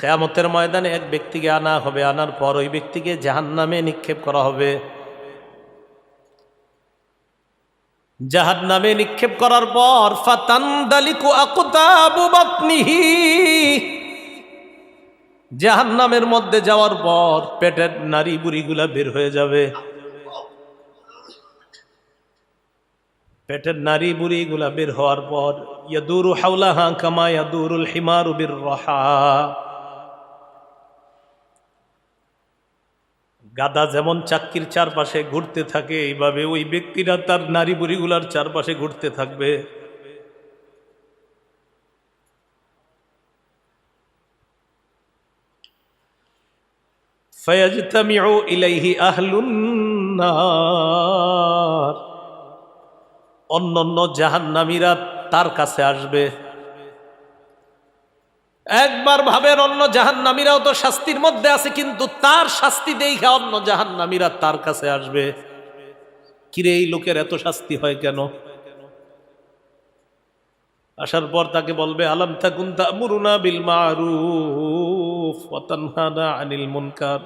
কিয়ামতের ময়দানে এক ব্যক্তিকে আনা হবে, আনার পর ওই ব্যক্তিকে জাহান্নামে নিক্ষেপ করা হবে। জাহান্নামে নিক্ষেপ করার পর ফাতানদালিকু আকতাবু বাতনিহি, জাহান্নামের মধ্যে যাওয়ার পর পেটের নাড়ি বুড়িগুলা বের হয়ে যাবে। পেটের নাড়ি বুড়িগুলা বের হওয়ার পর ইয়াদুরু হাওলাহা কামা ইয়াদুরুল হিমারু বিররাহা, গাধা যেমন চাক্কির চারপাশে ঘুরতে থাকে এইভাবে ওই ব্যক্তিরা তার নারী বুড়িগুলার চারপাশে ঘুরতে থাকবে। ফায়াজতামিউ ইলাইহি আহলুন নার, অন্যান্য জাহান্নামীরা তার কাছে আসবে। একবার ভাবেন, অন্য জাহান্নামীরাও তো শাস্তির মধ্যে আছে, কিন্তু তার শাস্তি দেখে অন্য জাহান্নামীরা তার কাছে আসবে। কিরে, এই লোকের এত শাস্তি হয় কেন? আসার পর তাকে বলবে, আলাম তাকুন তা'মুরুনা বিল মা'রুফ ওয়া তানহানা আনিল মুনকার,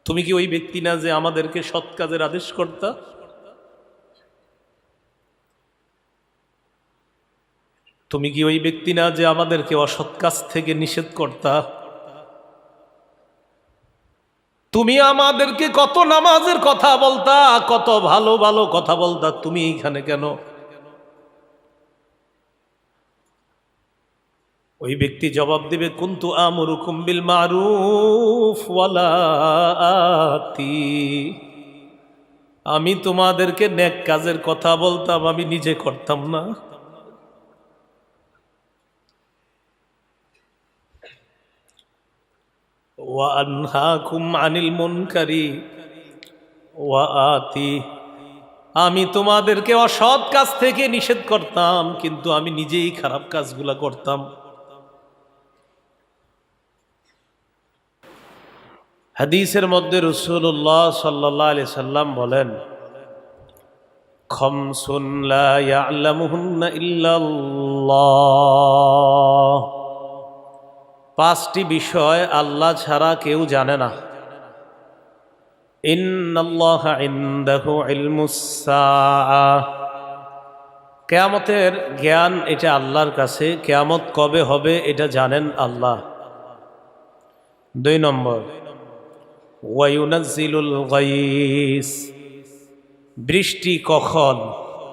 তুমি কি ওই ব্যক্তি না যে আমাদেরকে সৎ কাজের আদেশ করতা? তুমি কি ওই ব্যক্তি না যে আমাদেরকে অসৎ কাজ থেকে নিষেধ করতা? তুমি আমাদেরকে কত নামাজের কথা বলতা, কত ভালো ভালো কথা বলতা, তুমি এইখানে কেন? ওই ব্যক্তি জবাব দিবে, কুনতু আমুরুকুম বিল মারুফ ওয়ালা আতি, আমি তোমাদেরকে নেক কাজের কথা বলতাম, আমি নিজে করতাম না। ওয়া আনহাকুম আনিল মুনকারি ওয়া আতি, আমি তোমাদেরকে অসৎ কাজ থেকে নিষেধ করতাম, কিন্তু আমি নিজেই খারাপ কাজগুলা করতাম। হাদিসের মধ্যে রাসূলুল্লাহ সাল্লাল্লাহু আলাইহি সাল্লাম বলেন, খামসুন লা ইয়ালামুহুন্না ইল্লাল্লাহ, পাঁচটি বিষয় আল্লাহ ছাড়া কেউ জানে না। ইন্নাল্লাহা ইনদাহু ইলমুস সাআহ, কিয়ামতের জ্ঞান এটা আল্লাহর কাছে, কিয়ামত কবে হবে এটা জানেন আল্লাহ। 2 নম্বর, ওয়া ইউনাজ্জিলুল গায়স, বৃষ্টি কখন,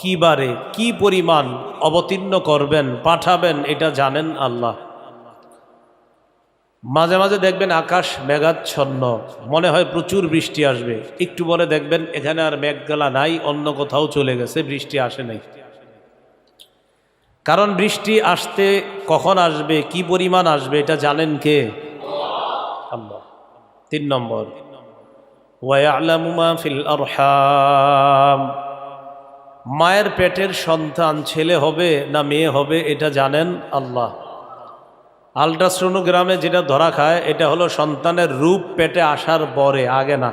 কি বারে, কি পরিমাণ অবতীর্ণ করবেন, পাঠাবেন, এটা জানেন আল্লাহ। মাঝে মাঝে দেখবেন আকাশ মেঘাচ্ছন্ন, মনে হয় প্রচুর বৃষ্টি আসবে, একটু পরে দেখবেন এখানে আর মেঘগালা নাই, অন্য কোথাও চলে গেছে, বৃষ্টি আসে নাই। কারণ বৃষ্টি আসতে কখন আসবে, কি পরিমাণ আসবে, এটা জানেন কে? আল্লাহ। 3 নম্বর, ওয়া ইয়ালামু মা ফিল আরহাম, মায়ের পেটের সন্তান ছেলে হবে না মেয়ে হবে এটা জানেন আল্লাহ। আল্ট্রাসোনোগ্রামে যেটা ধরা খায় এটা হলো সন্তানের রূপ পেটে আসার পরে, আগে না।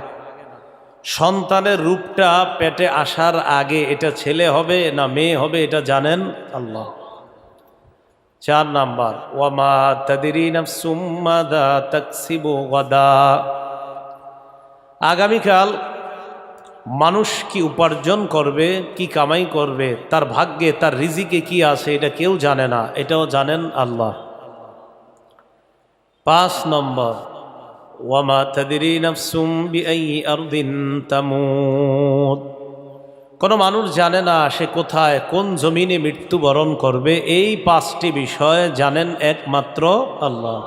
সন্তানের রূপটা পেটে আসার আগে এটা ছেলে হবে না মেয়ে হবে এটা জানেন আল্লাহ। 4 নাম্বার, ওয়া মা তাদরি নাফসুম মাযা তাকসিবু গাদা, আগামীকাল মানুষ কি উপার্জন করবে, কি কামাই করবে, তার ভাগ্যে তার রিজিকে কি আছে এটা কেউ জানে না, এটাও জানেন আল্লাহ। 5 নম্বর, ওয়া মা তাদরি নাফসুম বিআইয়ি আরদিন তামুত, কোনো মানুষ জানে না সে কোথায় কোন জমিনে মৃত্যুবরণ করবে, এই 5টি বিষয় জানেন একমাত্র আল্লাহ।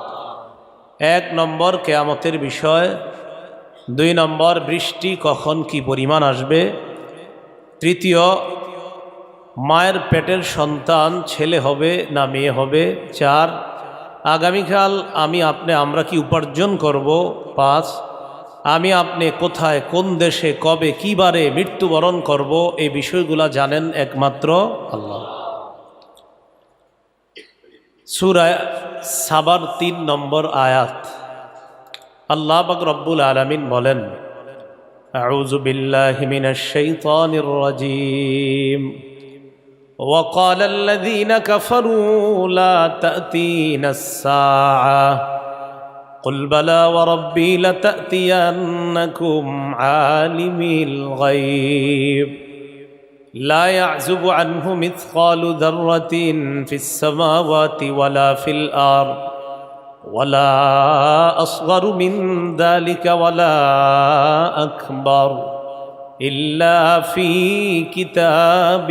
1 নম্বর কিয়ামতের বিষয়, 2 নম্বর বৃষ্টি কখন কি পরিমাণ আসবে, 3, মায়ের পেটের সন্তান ছেলে হবে না মেয়ে হবে, 4, আগামীকাল আমরা কি উপার্জন করব, 5, আমি আপনি কোথায় কোন দেশে কবে কি বারে মৃত্যুবরণ করব, এই বিষয়গুলো জানেন একমাত্র আল্লাহ। সূরা সাবার 3 নম্বর আয়াত, আল্লাহ পাক রব্বুল আলামিন বলেন, আউযু বিল্লাহি মিনাশ শাইতানির রাজীম, وقال الذين كفروا لا تأتينا الساعة قل بلى وربي لتأتينكم عالم الغيب لا يعزب عنه مثقال ذرة في السماوات ولا في الأرض ولا أصغر من ذلك ولا أكبر إلا في كتاب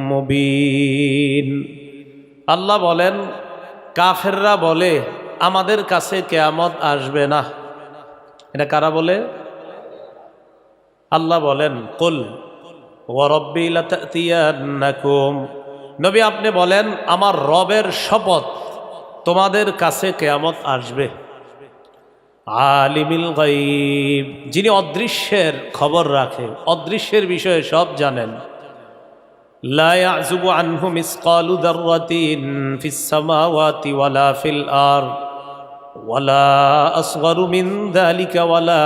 মুবিন। আল্লাহ বলেন, কাফেররা বলে আমাদের কাছে কিয়ামত আসবে না। এটা কারা বলে? আল্লাহ বলেন, কুল ওয়া রাব্বি লাতাতিয়ান্নাকুম, নবী আপনি বলেন আমার রবের শপথ তোমাদের কাছে কিয়ামত আসবে। আলিমুল গায়ব, যিনি অদৃশ্যের খবর রাখে, অদৃশ্যের বিষয়ে সব জানেন। লা ইয়াযুবু আনহু মিসকালু যাররাতিন ফিস সামাওয়াতি ওয়ালা ফিল আরদ ওয়ালা আসগারু মিন যালিকা ওয়ালা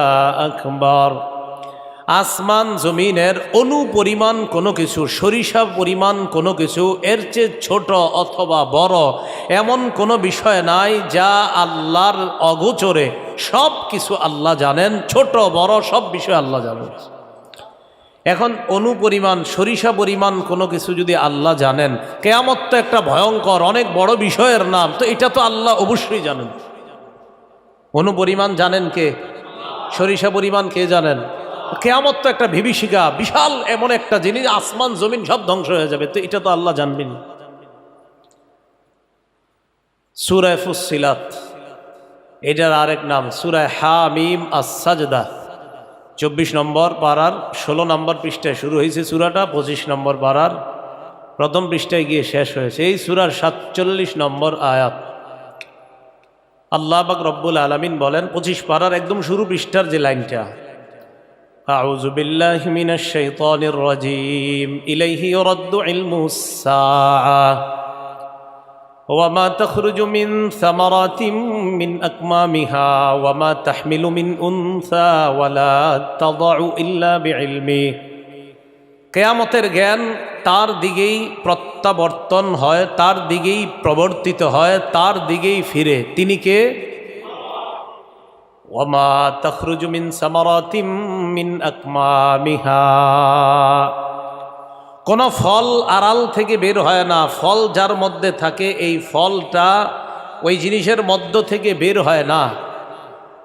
আকবার। আসমান জমিনের অনুপরিমাণ কোনো কিছু, সরিষা পরিমাণ কোনো কিছু, এর চেয়ে ছোট অথবা বড় এমন কোনো বিষয় নাই যা আল্লাহর অগোচরে। সব কিছু আল্লাহ জানেন, ছোট বড় সব বিষয় আল্লাহ জানেন। এখন অনুপরিমাণ সরিষা পরিমাণ কোনো কিছু যদি আল্লাহ জানেন, কিয়ামত তো একটা ভয়ঙ্কর অনেক বড় বিষয়ের নাম, তো এটা তো আল্লাহ অবশ্যই জানেন। অনুপরিমাণ জানেন কে? সরিষা পরিমাণ কে জানেন? কিয়ামত তো একটা বিভীষিকা, বিশাল এমন একটা জিনিস, আসমান জমিন সব ধ্বংস হয়ে যাবে, তো এটা তো আল্লাহ জানবেন। সূরা ফুসসিলাত, এটার আরেক নাম সূরা হামিম আস-সাজদা। 24 নম্বর পারার 16 নম্বর পৃষ্ঠায় শুরু হয়েছে সূরাটা, 25 নম্বর পারার প্রথম পৃষ্ঠায় গিয়ে শেষ হয়েছে। এই সূরার 47 নম্বর আয়াত। আল্লাহ পাক রব্বুল আলামিন বলেন 25 পারার একদম শুরু পৃষ্ঠার যে লাইনটা, আউযু বিল্লাহি মিনাশ শাইতানির রাজীম ইলাইহি ইউরাদ্দু ইলমুস সাআহ وما تخرج من ثمرات من أكمامها وما تحمل من أنثى ولا تضع إلا بعلمه। কিয়ামতের জ্ঞান তার দিকেই প্রত্যাবর্তন হয়, তার দিকেই প্রবর্তিত হয়, তার দিকেই ফিরে। তিনি কে? ওয়ামা তাখরুজু মিন সামারাতিম মিন আকমামিহা, কোনো ফল আড়াল থেকে বের হয় না, ফল যার মধ্যে থাকে এই ফলটা ওই জিনিসের মধ্য থেকে বের হয় না।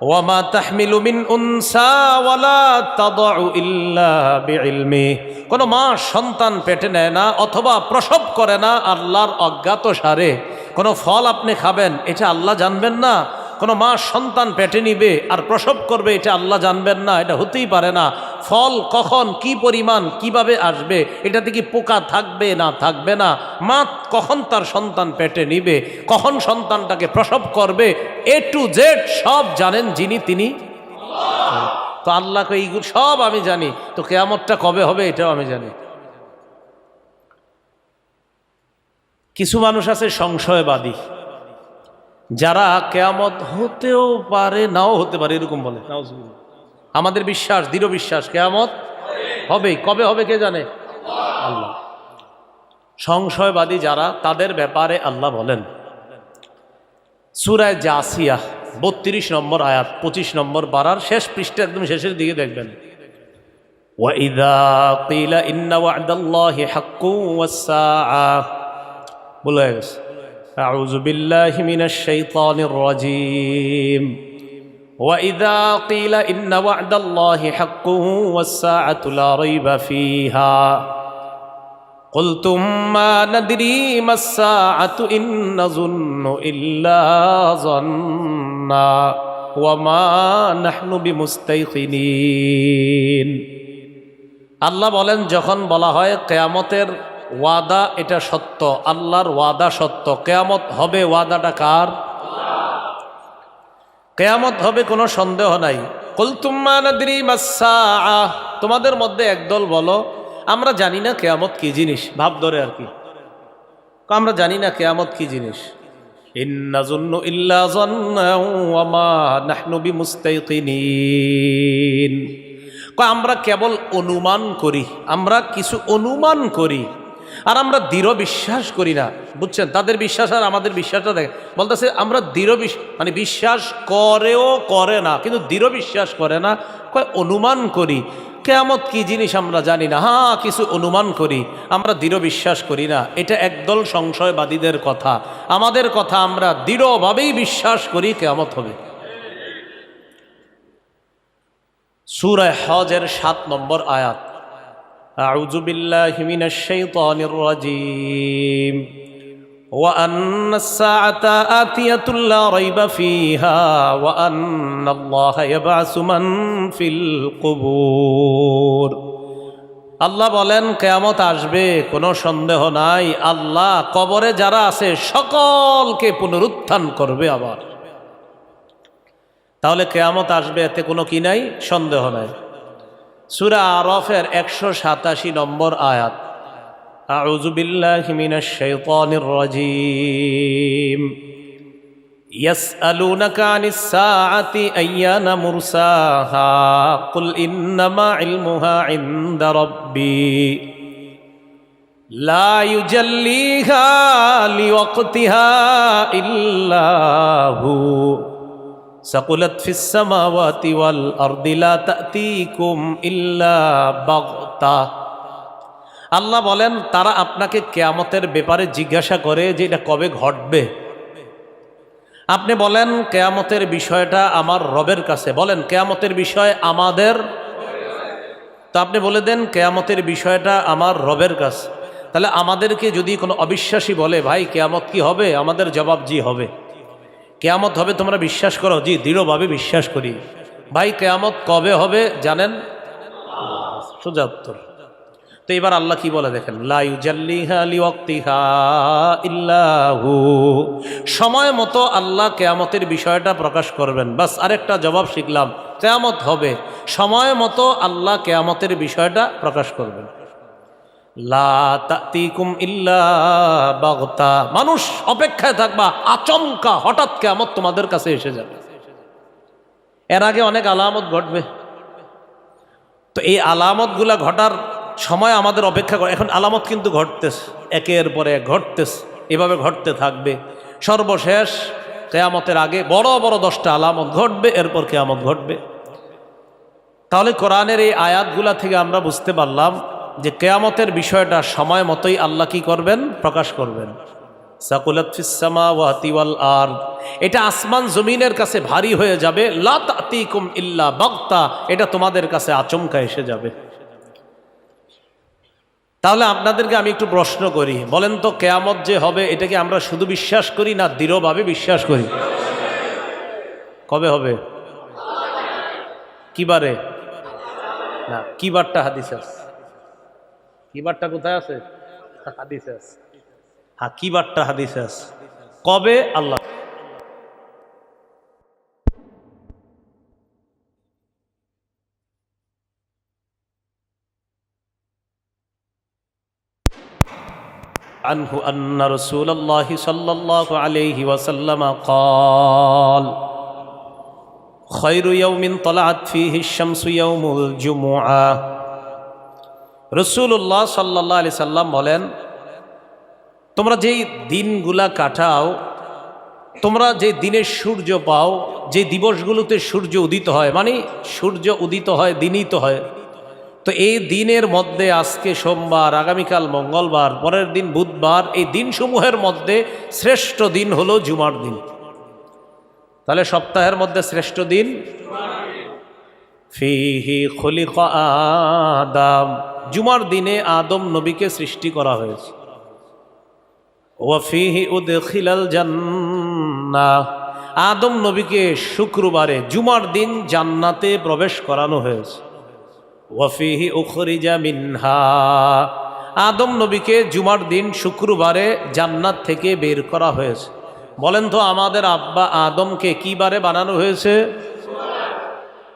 ওয়ামা তাহমিলু মিন উনসা ওয়ালা তাদউ ইল্লা বিইলমি, কোনো মা সন্তান পেটে নেয় না অথবা প্রসব করে না আল্লাহর অজ্ঞাতসারে। কোনো ফল আপনি খাবেন, এটা আল্লাহ জানবেন না? কোনো মা সন্তান পেটে নিবে আর প্রসব করবে, এটা আল্লাহ জানবেন না? এটা হতেই পারে না। ফল কখন, কি পরিমাণ, কিভাবে আসবে, এটাতে কি পোকা থাকবে না থাকবে না, মা কখন তার সন্তান পেটে নিবে, কখন সন্তানটাকে প্রসব করবে, এ টু জেড সব জানেন যিনি, তিনি। তো আল্লাহকে এইগুলো সব আমি জানি, তো কিয়ামতটা কবে হবে এটাও আমি জানি। কিছু মানুষ আছে সংশয়বাদী, যারা কিয়ামত হতেও পারে নাও হতে পারে এরকম বলে। আমাদের বিশ্বাস, দৃঢ় বিশ্বাস কিয়ামত হবে। কবে হবে কে জানে? আল্লাহ। সংশয়বাদী যারা, তাদের ব্যাপারে আল্লাহ বলেন সূরা জাসিয়া 32 নম্বর আয়াত, 25 নম্বর পারার শেষ পৃষ্ঠা, একদম শেষের দিকে দেখবেন। ওয়াইযা কিলা ইন্না ওয়া'দাল্লাহি হাক্কুন ওয়াস-সাআহ, বলে গেছে আউযু বিল্লাহি মিনাশ শাইতানির রাজীম। وإذا قيل إن وعد الله حق والساعة لا ريب فيها قلتم ما ندري ما الساعة إن نظن إلا ظنا وما نحن بمستيقنين। আল্লাহ বলেন, যখন বলা হয় কিয়ামতের ওয়াদা এটা সত্য, আল্লাহর ওয়াদা সত্য, কিয়ামত হবে, ওয়াদাটা কার? কিয়ামত হবে কোনো সন্দেহ নাই। কুলতুম মা নাদরি মাস-সাআহ, তোমাদের মধ্যে একদল বলো আমরা জানি না কিয়ামত কি জিনিস, ভাব ধরে আর কি, আমরা জানি না কিয়ামত কি জিনিস। ইন নাযুন্নু ইল্লা যান্না ওয়া মা নাহনু বিমুস্তাইকিনিন, আমরা কেবল অনুমান করি, আমরা কিছু অনুমান করি, আর আমরা দৃঢ় বিশ্বাস করি না, বুঝছেন? তাদের বিশ্বাস আর আমাদের বিশ্বাসটা দেখে, বলতেছে আমরা দৃঢ় মানে বিশ্বাস করেও করে না, কিন্তু দৃঢ় বিশ্বাস করে না, কয় অনুমান করি। কিয়ামত কি জিনিস আমরা জানি না, হ্যাঁ কিছু অনুমান করি, আমরা দৃঢ় বিশ্বাস করি না। এটা একদল সংশয়বাদীদের কথা। আমাদের কথা, আমরা দৃঢ়ভাবেই বিশ্বাস করি কিয়ামত হবে। সূরা হজের ৭ নম্বর আয়াত, আউযু বিল্লাহি মিনাশ শাইতানির রাজীম ওয়া আন্নাস সাআতা আতিয়াতুল লা রাইবা ফিহা ওয়া আন্নাল্লাহা ইয়াবআসু মান ফিল কুবুর। আল্লাহ বলেন কিয়ামত আসবে, কোনো সন্দেহ নাই। আল্লাহ কবরে যারা আছে সকলকে পুনরুত্থান করবে আবার। তাহলে কিয়ামত আসবে, এতে কোনো কি নাই, সন্দেহ নাই। সূরা আরাফের 187 নম্বর আয়াত, আউযু বিল্লাহি মিনাশ শাইতানির রাজীম ইয়াসআলুনাকা আনিস সাআতি আইয়ানা মুরসাহা কুল ইন্নামা ইলমুহা ইনদা রাব্বি লা ইউজাল্লিহা লিওয়াক্তিহা ইল্লা হু সাকুলাত ফিস সামাওয়াতি ওয়াল আরদি লা তা'তিকুম ইল্লা বাগতা। আল্লাহ বলেন তারা আপনাকে কিয়ামতের ব্যাপারে জিজ্ঞাসা করে যে এটা কবে ঘটবে। আপনি বলেন কিয়ামতের বিষয়টা আমার রবের কাছে। বলেন কিয়ামতের বিষয় আমাদের, তো আপনি বলে দেন কিয়ামতের বিষয়টা আমার রবের কাছে। তাহলে আমাদেরকে যদি কোনো অবিশ্বাসী বলে ভাই কিয়ামত কি হবে, আমাদের জবাব জি হবে। কিয়ামত হবে তোমরা বিশ্বাস করো? জি দৃঢ়ভাবে বিশ্বাস করি। ভাই কিয়ামত কবে হবে জানেন? সোজা উত্তর। তো এবার আল্লাহ কি বলে দেখেন, লা ইউজাল্লিহা লিওয়াক্তিহা ইল্লা হু, সময় মতো আল্লাহ কিয়ামতের বিষয়টা প্রকাশ করবেন। বাস আরেকটা জবাব শিখলাম, কিয়ামত হবে, সময় মতো আল্লাহ কিয়ামতের বিষয়টা প্রকাশ করবেন। লা তা'তিকুম ইল্লা বাগতা, মানুষ অপেক্ষায় থাকবা, আচমকা হঠাৎ কিয়ামত তোমাদের কাছে এসে যাবে। এর আগে অনেক আলামত ঘটবে, তো এই আলামতগুলা ঘটার সময় আমাদের অপেক্ষা করে। এখন আলামত কিন্তু ঘটতেছে, একের পরে এক ঘটতেছে, এভাবে ঘটতে থাকবে। সর্বশেষ কিয়ামতের আগে বড় বড় 10টা আলামত ঘটবে, এরপর কিয়ামত ঘটবে। তাহলে কোরআনের এই আয়াতগুলা থেকে আমরা বুঝতে পারলাম যে কিয়ামতের বিষয়টা সময় মতোই আল্লাহ কি করবেন, প্রকাশ করবেন। সাকুলাত ফিস সামাওয়াতি ওয়াল আরদ, এটা আসমান জমিনের কাছে ভারী হয়ে যাবে। লা তা'তিকুম ইল্লা বাগতা, এটা তোমাদের কাছে আচমকা এসে যাবে। তাহলে আপনাদেরকে আমি একটু প্রশ্ন করি, বলেন তো কিয়ামত যে হবে এটা কি আমরা শুধু বিশ্বাস করি না দৃঢ়ভাবে বিশ্বাস করি? কবে হবে? কিবারে? না, কিবারটা হাদিসে আছে। কিবারটা কোথায় আছে? হাদিসে আছে। হ্যাঁ, কিবারটা হাদিসে আছে। কবে? আল্লাহ। আনহু আন্না রাসূলুল্লাহ সাল্লাল্লাহু আলাইহি ওয়াসাল্লাম قال خير يوم طلعت فيه الشمس يوم الجمعة। রাসূলুল্লাহ সাল্লাল্লাহু আলাইহি সাল্লাম বলেন, তোমরা যেই দিনগুলা কাটাও, তোমরা যে দিনের সূর্য পাও, যে দিবসগুলোতে সূর্য উদিত হয়, মানে সূর্য উদিত হয় দিনই তো হয়, তো এই দিনের মধ্যে আজকে সোমবার, আগামীকাল মঙ্গলবার, পরের দিন বুধবার, এই দিনসমূহের মধ্যে শ্রেষ্ঠ দিন হলো জুমার দিন। তাহলে সপ্তাহের মধ্যে শ্রেষ্ঠ দিন ফিহি খুলিকা আদম, জুমার দিনে আদম নবীকে সৃষ্টি করা হয়েছে। ওয়া ফিহি উদখিলাল জান্নাহ, আদম নবীকে শুক্রবারে জুমার দিন জান্নাতে প্রবেশ করানো হয়েছে। ওয়া ফিহি উখরিজা মিনহা, আদম নবীকে জুমার দিন শুক্রবারে জান্নাত থেকে বের করা হয়েছে। বলেন তো আমাদের আব্বা আদমকে কি বারে বানানো হয়েছে?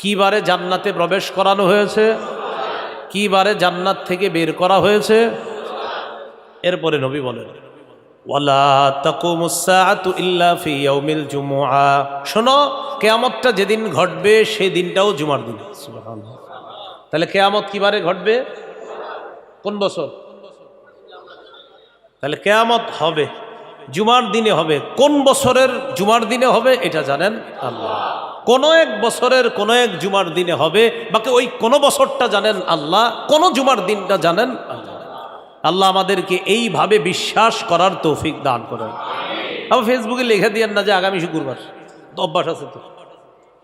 কি বারে জান্নাতে প্রবেশ করানো হয়েছে? কি বারে জান্নাত থেকে বের করা হয়েছে? এরপরে নবী বলেন, ওয়ালা তাকুমুস সাআতু ইল্লা ফি ইয়াউমিল জুমুআ, শোনো কিয়ামতটা যেদিন ঘটবে সেই দিনটাও জুমার দিন। সুবহানাল্লাহ। তাহলে কিয়ামত কি বারে ঘটবে? কোন বছর? তাহলে কিয়ামত হবে, জুমার দিনে হবে। কোন বছরের জুমার দিনে হবে এটা জানেন আল্লাহ। কোন এক বছরের কোন এক জুমার দিনে হবে, বাকি ওই কোন বছরটা জানেন আল্লাহ, কোন জুমার দিনটা জানেন আল্লাহ। আল্লাহ আমাদেরকে এইভাবে বিশ্বাস করার তৌফিক দান করেন। আবার ফেসবুকে লেখা দিয়েন না যে আগামী শুক্রবার, তো অভ্যাস আছে তো,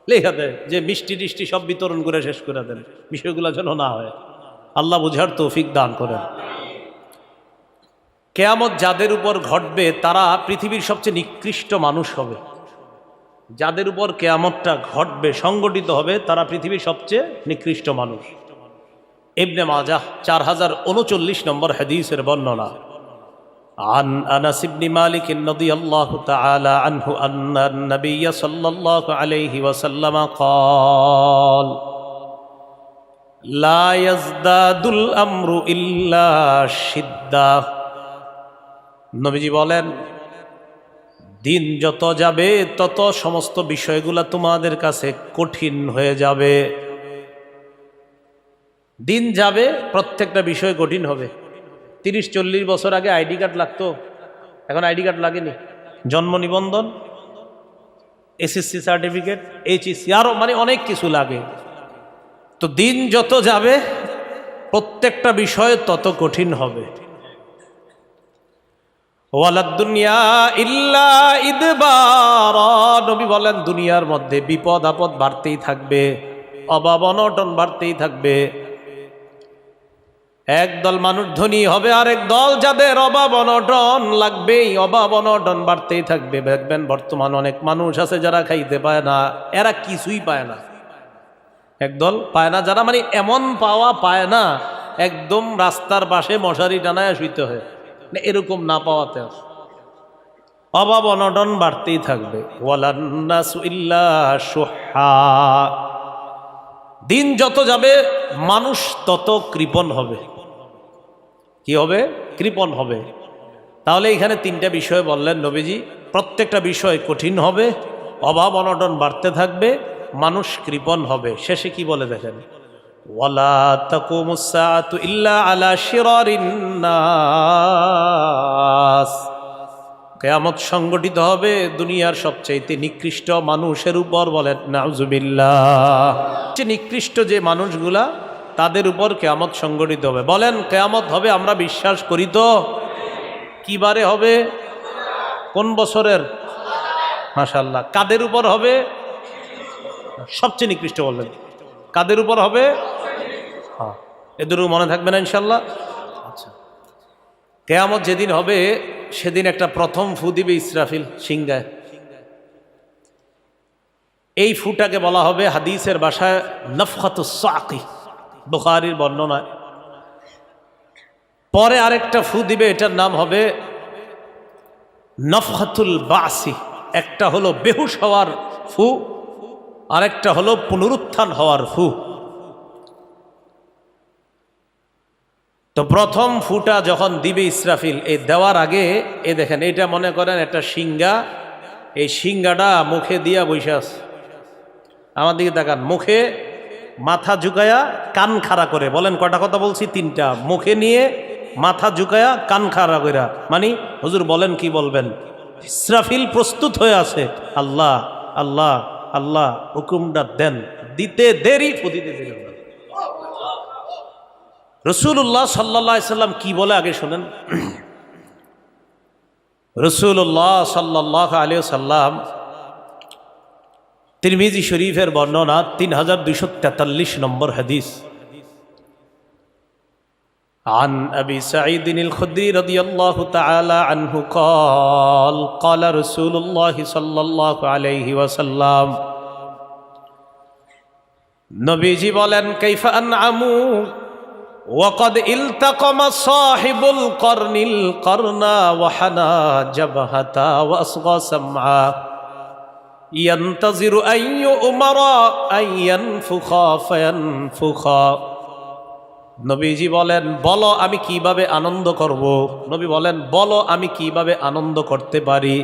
লেখা দেয় যে মিষ্টি টিষ্টি সব বিতরণ করে শেষ করে দেন, বিষয়গুলো যেন না হয়। আল্লাহ বুঝার তৌফিক দান করেন। কিয়ামত যাদের উপর ঘটবে তারা পৃথিবীর সবচেয়ে নিকৃষ্ট মানুষ হবে। যাদের উপর কিয়ামতটা ঘটবে, সংগঠিত হবে, তারা পৃথিবীর সবচেয়ে নিকৃষ্ট মানুষ। ইবনে মাজাহ 4039 নম্বর হাদিসের বর্ণনা। عن أنس بن مالك رضي الله تعالى عنه أن النبي صلى الله عليه وسلم قال لا يزداد الأمر إلا شدة। নবীজি বলেন, দিন যত যাবে তত সমস্ত বিষয়গুলো তোমাদের কাছে কঠিন হয়ে যাবে। দিন যাবে, প্রত্যেকটা বিষয় কঠিন হবে। 30-40 বছর আগে আইডি কার্ড লাগতো, এখন আইডি কার্ড লাগেনি। জন্ম নিবন্ধন, এসএসসি সার্টিফিকেট, এইচএসসি, আরো মানে অনেক কিছু লাগে। তো দিন যত যাবে প্রত্যেকটা বিষয় তত কঠিন হবে। ওয়ালাদ দুনিয়া ইল্লা ইদবারা, নবী বলেন দুনিয়ার মধ্যে বিপদ আপদ বাড়তেই থাকবে, অভাব অনটন বাড়তেই থাকবে। একদল মানুষ ধনী হবে, আরেক দল যাদের অভাব অনটন লাগবেই, অভাব অনটন বাড়তেই থাকবে। দেখবেন বর্তমান অনেক মানুষ আছে যারা খাইতে পায় না, এরা কিছুই পায় না। একদল পায় না যারা, মানে এমন পাওয়া পায় না একদম রাস্তার পাশে মশারি টানায় শুইতে হয়, এরকম না পাওয়াতে অভাব অনটন বাড়তেই থাকবে। ওয়ালান্নাসু ইল্লা শুহা, দিন যত যাবে মানুষ তত কৃপণ হবে। কি হবে? কৃপণ হবে। তাহলে এখানে 3টা বিষয় বললেন নবীজি, প্রত্যেকটা বিষয় কঠিন হবে, অভাব অনটন বাড়তে থাকবে, মানুষ কৃপণ হবে। শেষে কি বলে দেখেন, ওয়ালা তাকুমুস সাআতু ইল্লা আলা শিরারিন নাস, কিয়ামত সংগঠিত হবে দুনিয়ার সবচাইতে নিকৃষ্ট মানুষের উপর। বলেন নাউজুবিল্লাহ। নিকৃষ্ট যে মানুষগুলা তাদের উপর কিয়ামত সংগঠিত হবে। বলেন কিয়ামত হবে, আমরা বিশ্বাস করি তো। কি বারে হবে? কোন বছরের? মাশাআল্লাহ। কাদের উপর হবে? সবচেয়ে নিকৃষ্ট বললেন। কাদের উপর হবে? হ্যাঁ, এদের মনে থাকবে না ইনশাল্লাহ। আচ্ছা, কিয়ামত যেদিন হবে সেদিন একটা প্রথম ফু দিবে ইসরাফিল সিংগায়। এই ফুটাকে বলা হবে হাদিসের ভাষায় নফখাতুস সাকি, বুখারীর বর্ণনায়। পরে আরেকটা ফু দিবে, এটার নাম হবে নফখাতুল বাসি। একটা হলো বেহুশ হওয়ার ফু, আরেকটা হলো পুনরুত্থান হওয়ার ফু। তো প্রথম ফুটা যখন দিবে ইসরাফিল, এই দেওয়ার আগে এ দেখেন, এটা মনে করেন একটা সিংহা, এই সিংহাটা মুখে দিয়া বসে আছে। আমার দিকে তাকান, মুখে মাথা ঝুঁকায়া কান খাড়া করে। বলেন কটা কথা বলছি? 3টা। মুখে নিয়ে মাথা ঝুঁকায়া কান খাড়া করে, মানে হুজুর বলেন কি বলবেন। ইসরাফিল প্রস্তুত হয়ে আছে। আল্লাহ আল্লাহ আল্লাহ হুকুমটা দেন, দিতে দেরি, ফুদিতে দেরি। রাসূলুল্লাহ সাল্লাল্লাহু আলাইহি সাল্লাম কি বলে আগে শুনেন। রাসূলুল্লাহ সাল্লাল্লাহু আলাইহি সাল্লাম, তিরমিজি শরীফের বর্ণনা, 3243 নম্বর হাদিস। عن أبي سعيد الخدري رضي الله تعالى عنه قال قال رسول الله صلى الله عليه وسلم, নবীজি বলেন, কাইফা আনআমু وقد التقم صاحب القرن القرن وحنى جبهتا وأصغى سمعا ينتظر أن يؤمر أن ينفخ فينفخ। নবীজি বলেন, বলো আমি কিভাবে আনন্দ করব। নবী বলেন, বলো আমি কিভাবে আনন্দ করতে পারি।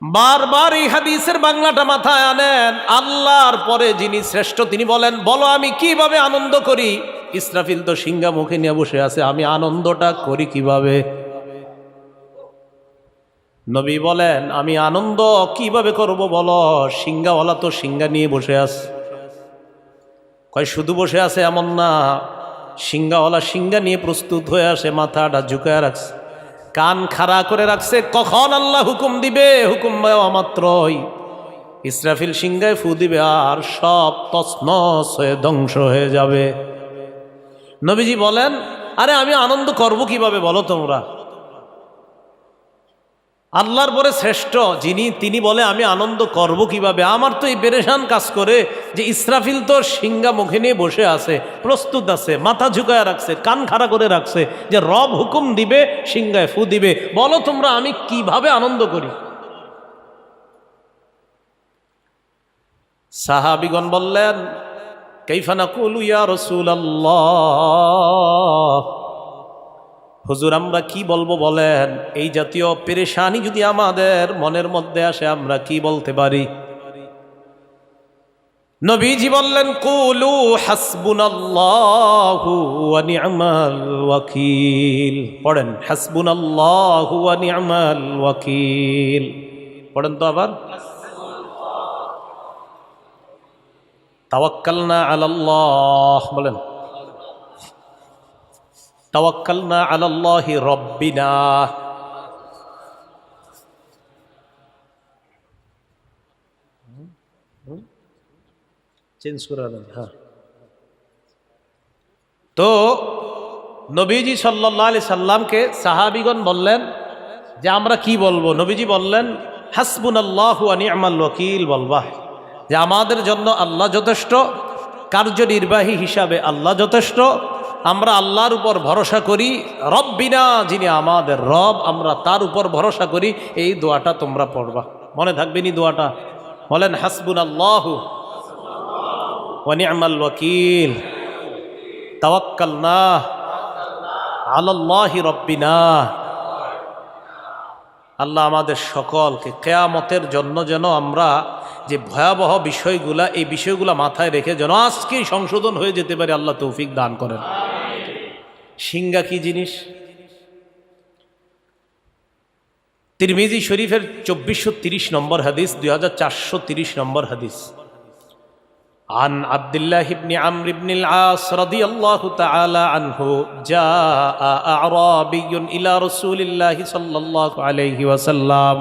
বারবার এই হাদিসের বাংলাটা মাথায় আনেন। আল্লাহর পরে যিনি শ্রেষ্ঠ তিনি বলেন, বলো আমি কিভাবে আনন্দ করি। ইসরাফিল তো সিংহা মুখে নিয়ে বসে আছে, আমি আনন্দটা করি কিভাবে? নবী বলেন, আমি আনন্দ কিভাবে করব বলো? সিংহাওয়ালা তো সিংহা নিয়ে বসে আছে। কয় শুধু বসে আছে এমন না, সিংহাওয়ালা সিংহা নিয়ে প্রস্তুত হয়ে আসে, মাথাটা ঝুঁকায় রাখছে, কান খাড়া করে রাখছে, কখন আল্লাহ হুকুম দিবে, হুকুম দেওয়া মাত্রই ইসরাফিল সিংহায় ফু দিবে আর সব তছনছ হয়ে ধ্বংস হয়ে যাবে। নবীজি বলেন, আরে আমি আনন্দ করব কিভাবে বলো তোমরা? আল্লাহর পরে শ্রেষ্ঠ যিনি, তিনি বলে আমি আনন্দ করব কিভাবে? আমার তো এই পেরেশান কাজ করে যে ইসরাফিল তো সিংহা মুখে নিয়ে বসে আছে, প্রস্তুত আছে, মাথা ঝুঁকায় রাখছে, কান খাড়া করে রাখছে, যে রব হুকুম দিবে, সিংহায় ফু দিবে, বলো তোমরা আমি কিভাবে আনন্দ করি? সাহাবীগণ বললেন, কাইফা নাকুলু ইয়া রাসূলুল্লাহ, হুজুর আমরা কি বলবো বলেন? এই জাতীয় পেরেশানি যদি আমাদের মনের মধ্যে আসে আমরা কি বলতে পারি? নবীজি বললেন, কুলু হাসবুনাল্লাহু ওয়া নি'মাল ওয়াকিল। পড়েন হাসবুনাল্লাহু ওয়া নি'মাল ওয়াকিল। পড়েন তো আবার, তাওয়াক্কালনা আলাল্লাহ, বলেন তাওয়াক্কালনা আলাল্লাহি রাব্বিনা। চেঞ্জ করে দেন। হ্যাঁ, তো নবীজি সাল্লাল্লাহু আলাইহি সাল্লামকে সাহাবীগণ বললেন যে আমরা কি বলবো? নবীজি বললেন, হাসবুনাল্লাহু ওয়া নি'মাল ওয়াকিল বলবা, যে আমাদের জন্য আল্লাহ যথেষ্ট, কার্যনির্বাহী হিসাবে আল্লাহ যথেষ্ট, আমরা আল্লাহর উপর ভরসা করি, রব্বিনা যিনি আমাদের রব, আমরা তার উপর ভরসা করি। এই দোয়াটা তোমরা পড়বা, মনে থাকবে নি দোয়াটা? বলেন হাসবুনাল্লাহু ওয়া নি'মাল ওয়াকিল, তাওয়াক্কালনা আলাল্লাহি রব্বিনা। আল্লাহ আমাদের সকলকে কিয়ামতের জন্য যেন আমরা যে ভয়াবহ বিষয়গুলা, এই বিষয়গুলা মাথায় রেখে যেন আজকেই সংশোধন হয়ে যেতে পারে, আল্লাহ তৌফিক দান করেন। সিংহা কি জিনিস? তিরমিজি শরীফের 2430 নম্বর হাদিস, 2430 নম্বর হাদিস। عن عبد الله بن عمرو بن العاص رضي الله تعالى عنه جاء أعرابي إلى رسول الله صلى الله عليه وسلم।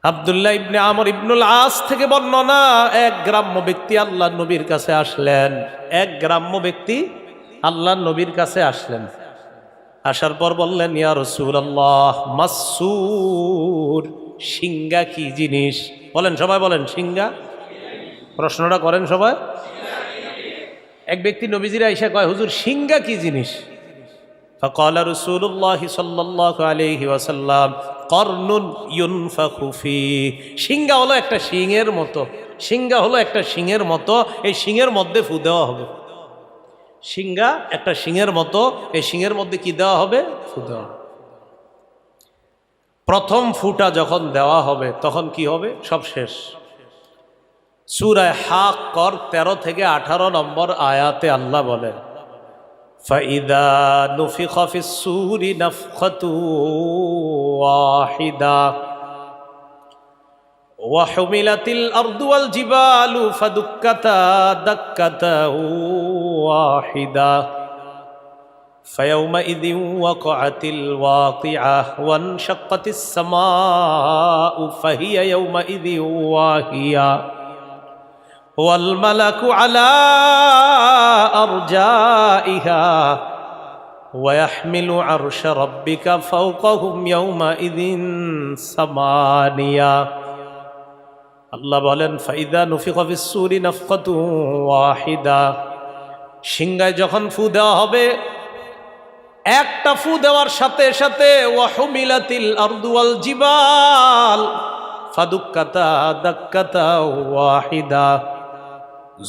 আব্দুল্লাহ ইবনে আমর ইবনুল আস থেকে বর্ণনা, এক গ্রাম্য ব্যক্তি আল্লাহর নবীর কাছে আসলেন। এক গ্রাম্য ব্যক্তি আল্লাহর নবীর কাছে আসলেন। আসার পর বললেন, ইয়া রাসূলুল্লাহ, মাসসুর, সিংহা কি জিনিস? বলেন সবাই, বলেন সিংহা। প্রশ্নটা করেন সবাই। এক ব্যক্তি নবীজির আইসা কয়, হুজুর সিংহা কি জিনিস? ফাকালা রাসূলুল্লাহ সাল্লাল্লাহু আলাইহি ওয়াসাল্লাম, কর্নুন ইউনফাখু ফি। সিংহা হলো একটা শিংয়ের মতো, সিংহা হলো একটা শিংয়ের মতো, এই শিংয়ের মধ্যে ফু দেওয়া হবে। সিংহা একটা শিংয়ের মতো, এই শিংয়ের মধ্যে কি দেওয়া হবে? ফু দেওয়া হবে। প্রথম ফুটা যখন দেওয়া হবে তখন কি হবে? সব শেষ। সূরা হাক্কর 13 থেকে 18 নম্বর আয়াতে আল্লাহ বলেন, ফাইদা নুফিখা ফিস সূরি নাফখাতু ওয়াহিদা ওয়া হুমিলাতিল আরদু ওয়াল জিবালু ফাদুক্কাতা দাক্কাতা ওয়াহিদা ফায়াউমাইযিন ওয়াকাআতিল ওয়াকিআহ ওয়ানশাক্কাতিস সামাউ ফাহিয়া ইয়াউমাইযিন ওয়াহিয়া ওয়াল মালাকু আলা আরজাইহা ওয়া ইয়াহমিলু আরশা রাব্বিকা ফাওকাহুম ইয়াউমাইযিন সামানিয়া। আল্লাহ বলেন, ফাইদা নুফিখা ফিস সূরি নাফকাতু ওয়াহিদা, সিংহায় যখন ফু দেওয়া হবে, একটা ফু দেওয়ার সাথে সাথে ওয়া হুমিলাতিল আরদু ওয়াল জিবাল ফাদুক্কাতা দাক্কাতা ওয়াহিদা,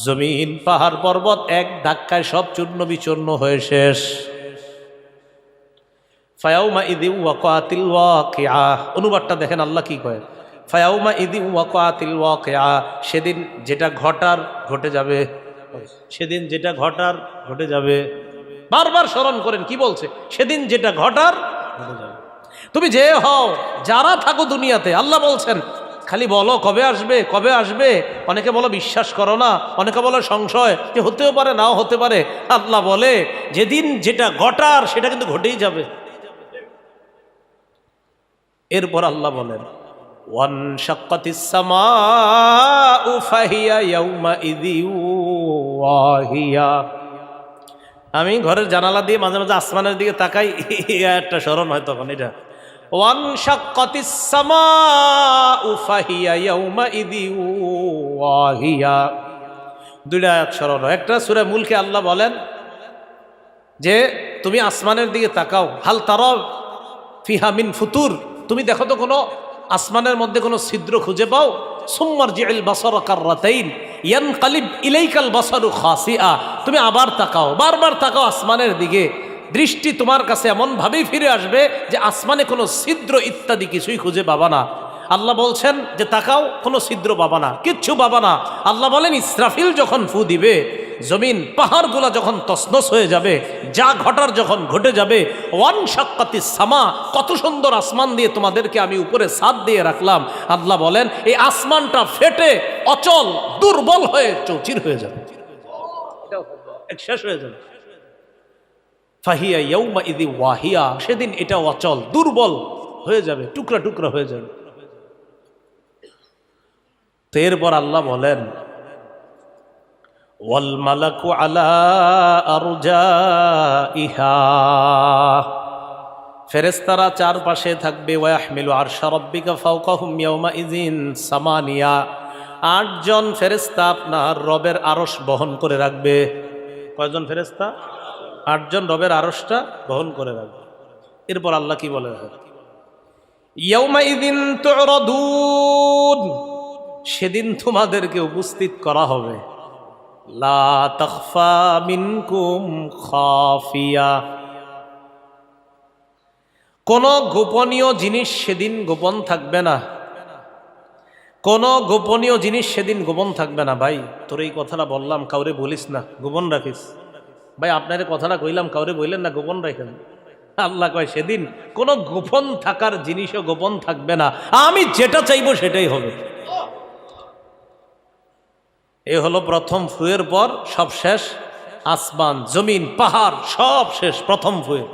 জমিন পাহাড় পর্বত এক ধাক্কায় সব চূর্ণ বিচূর্ণ হয়ে শেষ। ফায়াউমাইযিন ওয়াকাআতিল ওয়াকিআ, অনুবাদটা দেখেন আল্লাহ কি কয়, ফায়াউমাইযিন ওয়াকাআতিল ওয়াকিআ, সেদিন যেটা ঘটার ঘটে যাবে, সেদিন যেটা ঘটার ঘটে যাবে। বারবার স্মরণ করেন কি বলছে, সেদিন যেটা ঘটার ঘটে যাবে। তুমি যে হও, যারা থাকো দুনিয়াতে, আল্লাহ বলছেন খালি বলো কবে আসবে কবে আসবে। অনেকে বলো বিশ্বাস করো না, অনেকে বলো সংশয় যে হতেও পারে নাও হতে পারে। আল্লাহ বলে যেদিন যেটা ঘটার সেটা কিন্তু ঘটেই যাবে। এরপর আল্লাহ বলেন ওয়ানশাক্কাতিস সামাউ ফাহিয়া ইয়াউমাইযিন ওয়াহিয়া। আমি ঘরের জানালা দিয়ে মাঝে মাঝে আসমানের দিকে তাকাই, একটা স্মরণ হয় তখন এটা। ওয়ানশাক্কাতিস সামাউ ফাহিয়া ইয়াউমাইযিন ওয়াহিয়া। দুইটা আয়াত স্মরণ হয়। একটা সূরা মুলকে আল্লাহ বলেন যে তুমি আসমানের দিকে তাকাও, হাল তারা ফিহা মিন ফুতুর, তুমি দেখো তো কোনো আসমানের মধ্যে কোনো ছিদ্র খুঁজে পাও। সুম্মারজিউল বাসারা কাররাতাইন ইয়ানকালিব ইলাইকাল বাসারু খাসিআ। তুমি আবার তাকাও, বারবার তাকাও আসমানের দিকে, দৃষ্টি তোমার কাছে এমনভাবেই ফিরে আসবে যে আসমানে কোনো ছিদ্র ইত্যাদি কিছুই খুঁজে পাবা না। আল্লাহ বলছেন যে তাকাও, কোনো ছিদ্র পাবা না, কিচ্ছু পাবা না। আল্লাহ বলেন ইসরাফিল যখন ফু দিবে, জমিন পাহাড়গুলা যখন তছনছ হয়ে যাবে, যা ঘটার যখন ঘটে যাবে। ওয়ানশাক্কাতিস সামা, কত সুন্দর আসমান দিয়ে তোমাদেরকে আমি উপরে ছাদ দিয়ে রাখলাম। আল্লাহ বলেন এই আসমানটা ফেটে অচল দুর্বল হয়ে চৌচির হয়ে যাবে, শেষ হয়ে যাবে। ফাহিয়া ইয়াউমাইযিন ওয়াহিয়া, সেদিন এটা অচল দুর্বল হয়ে যাবে, টুকরা টুকরা হয়ে যাবে। তো এরপর আল্লাহ বলেন ওয়াল মালাকু আলা আরজাইহা, ফেরেশতারা চারপাশে থাকবে। ওয়াহমিলু আরশা রাব্বিকা ফাওকাহুম ইয়াউমাইযিন সামানিয়া, 8 জন ফেরেশতা আপনার রবের আরশ বহন করে রাখবে। কয়জন ফেরেশতা? 8 জন রবের আরশটা বহন করে রাখবে। এরপর আল্লাহ কি বলে, ইয়াউমাইযিন তু'রাদুন, সেদিন তোমাদেরকে উপস্থিত করা হবে। লা তাখফা মিনকুম খাফিয়া, কোন গোপনীয় জিনিস সেদিন গোপন থাকবে না। কোন গোপনীয় জিনিস সেদিন গোপন থাকবে না। ভাই তোর এই কথাটা বললাম, কাউরে বলিস না, গোপন রাখিস। ভাই আপনার কথাটা কইলাম, কাউরে বললেন না, গোপন রাখেন। আল্লাহ কয় সেদিন কোন গোপন থাকার জিনিসও গোপন থাকবে না, আমি যেটা চাইবো সেটাই হবে। এ হলো প্রথম ফুয়ের পর সব শেষ। আসমান জমিন পাহাড় সব শেষ প্রথম ফুয়ে।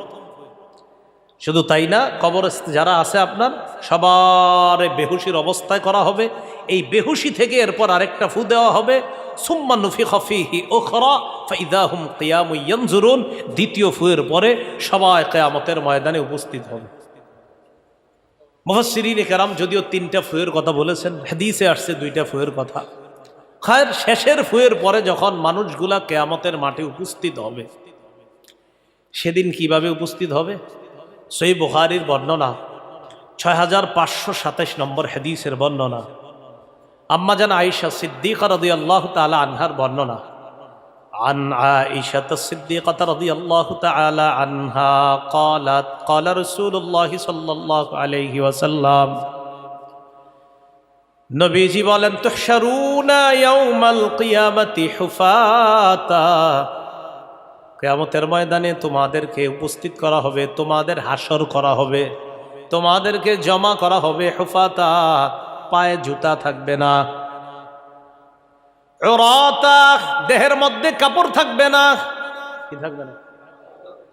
শুধু তাই না, কবরস্থ যারা আছে আপনার সবার বেহুশির অবস্থায় করা হবে। এই বেহুশি থেকে এরপর আরেকটা ফু দেওয়া হবে। সুম্মা নুফিখা ফীহি উখরা ফাইযা হুম কিয়ামুন ইয়ানজুরুন, দ্বিতীয় ফুয়ের পরে সবাই কিয়ামতের ময়দানে উপস্থিত হবে। মুফাসসিরিনে কেরাম যদিও 3টা ফুয়ের কথা বলেছেন, হাদিসে আসছে 2টা ফুয়ের কথা। খায়ের শেষের ফুয়ের পরে যখন মানুষগুলা কিয়ামতের মাঠে উপস্থিত হবে, সেদিন কিভাবে উপস্থিত হবে? সহিহ বুখারীর বর্ণনা, 6527 নম্বর হাদিসের বর্ণনা। আম্মা জান আয়েশা সিদ্দিকা রাদিয়াল্লাহু তাআলা আনহার বর্ণনা। আন আয়েশা সিদ্দিকা রাদিয়াল্লাহু তাআলা আনহা قالت قال رسول الله صلى الله عليه وسلم, নবীজি বলেন তুহশারুনা ইয়াউমাল কিয়ামাতি হুফাতা, কিয়ামতের ময়দানে তোমাদেরকে উপস্থিত করা হবে, তোমাদের হাসর করা হবে, তোমাদেরকে জমা করা হবে। হুফাতা, পায়ে জুতা থাকবে না। উরাতা, দেহের মধ্যে কাপড় থাকবে না। কি থাকবে না?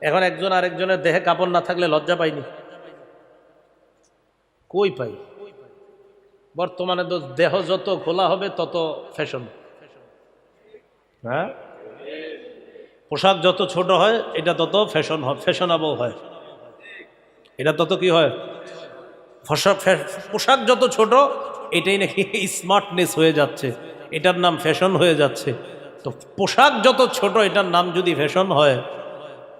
এখন একজন আরেকজনের দেহে কাপড় না থাকলে লজ্জা পাইনি? কই পাই? বর্তমানে তো দেহ যত খোলা হবে তত ফ্যাশন। হ্যাঁ, পোশাক যত ছোট হয় এটা তত ফ্যাশনেবল হয়। এটা তত কি হয়? পোশাক যত ছোট এটাই নাকি স্মার্টনেস হয়ে যাচ্ছে, এটার নাম ফ্যাশন হয়ে যাচ্ছে। তো পোশাক যত ছোট এটার নাম যদি ফ্যাশন হয়,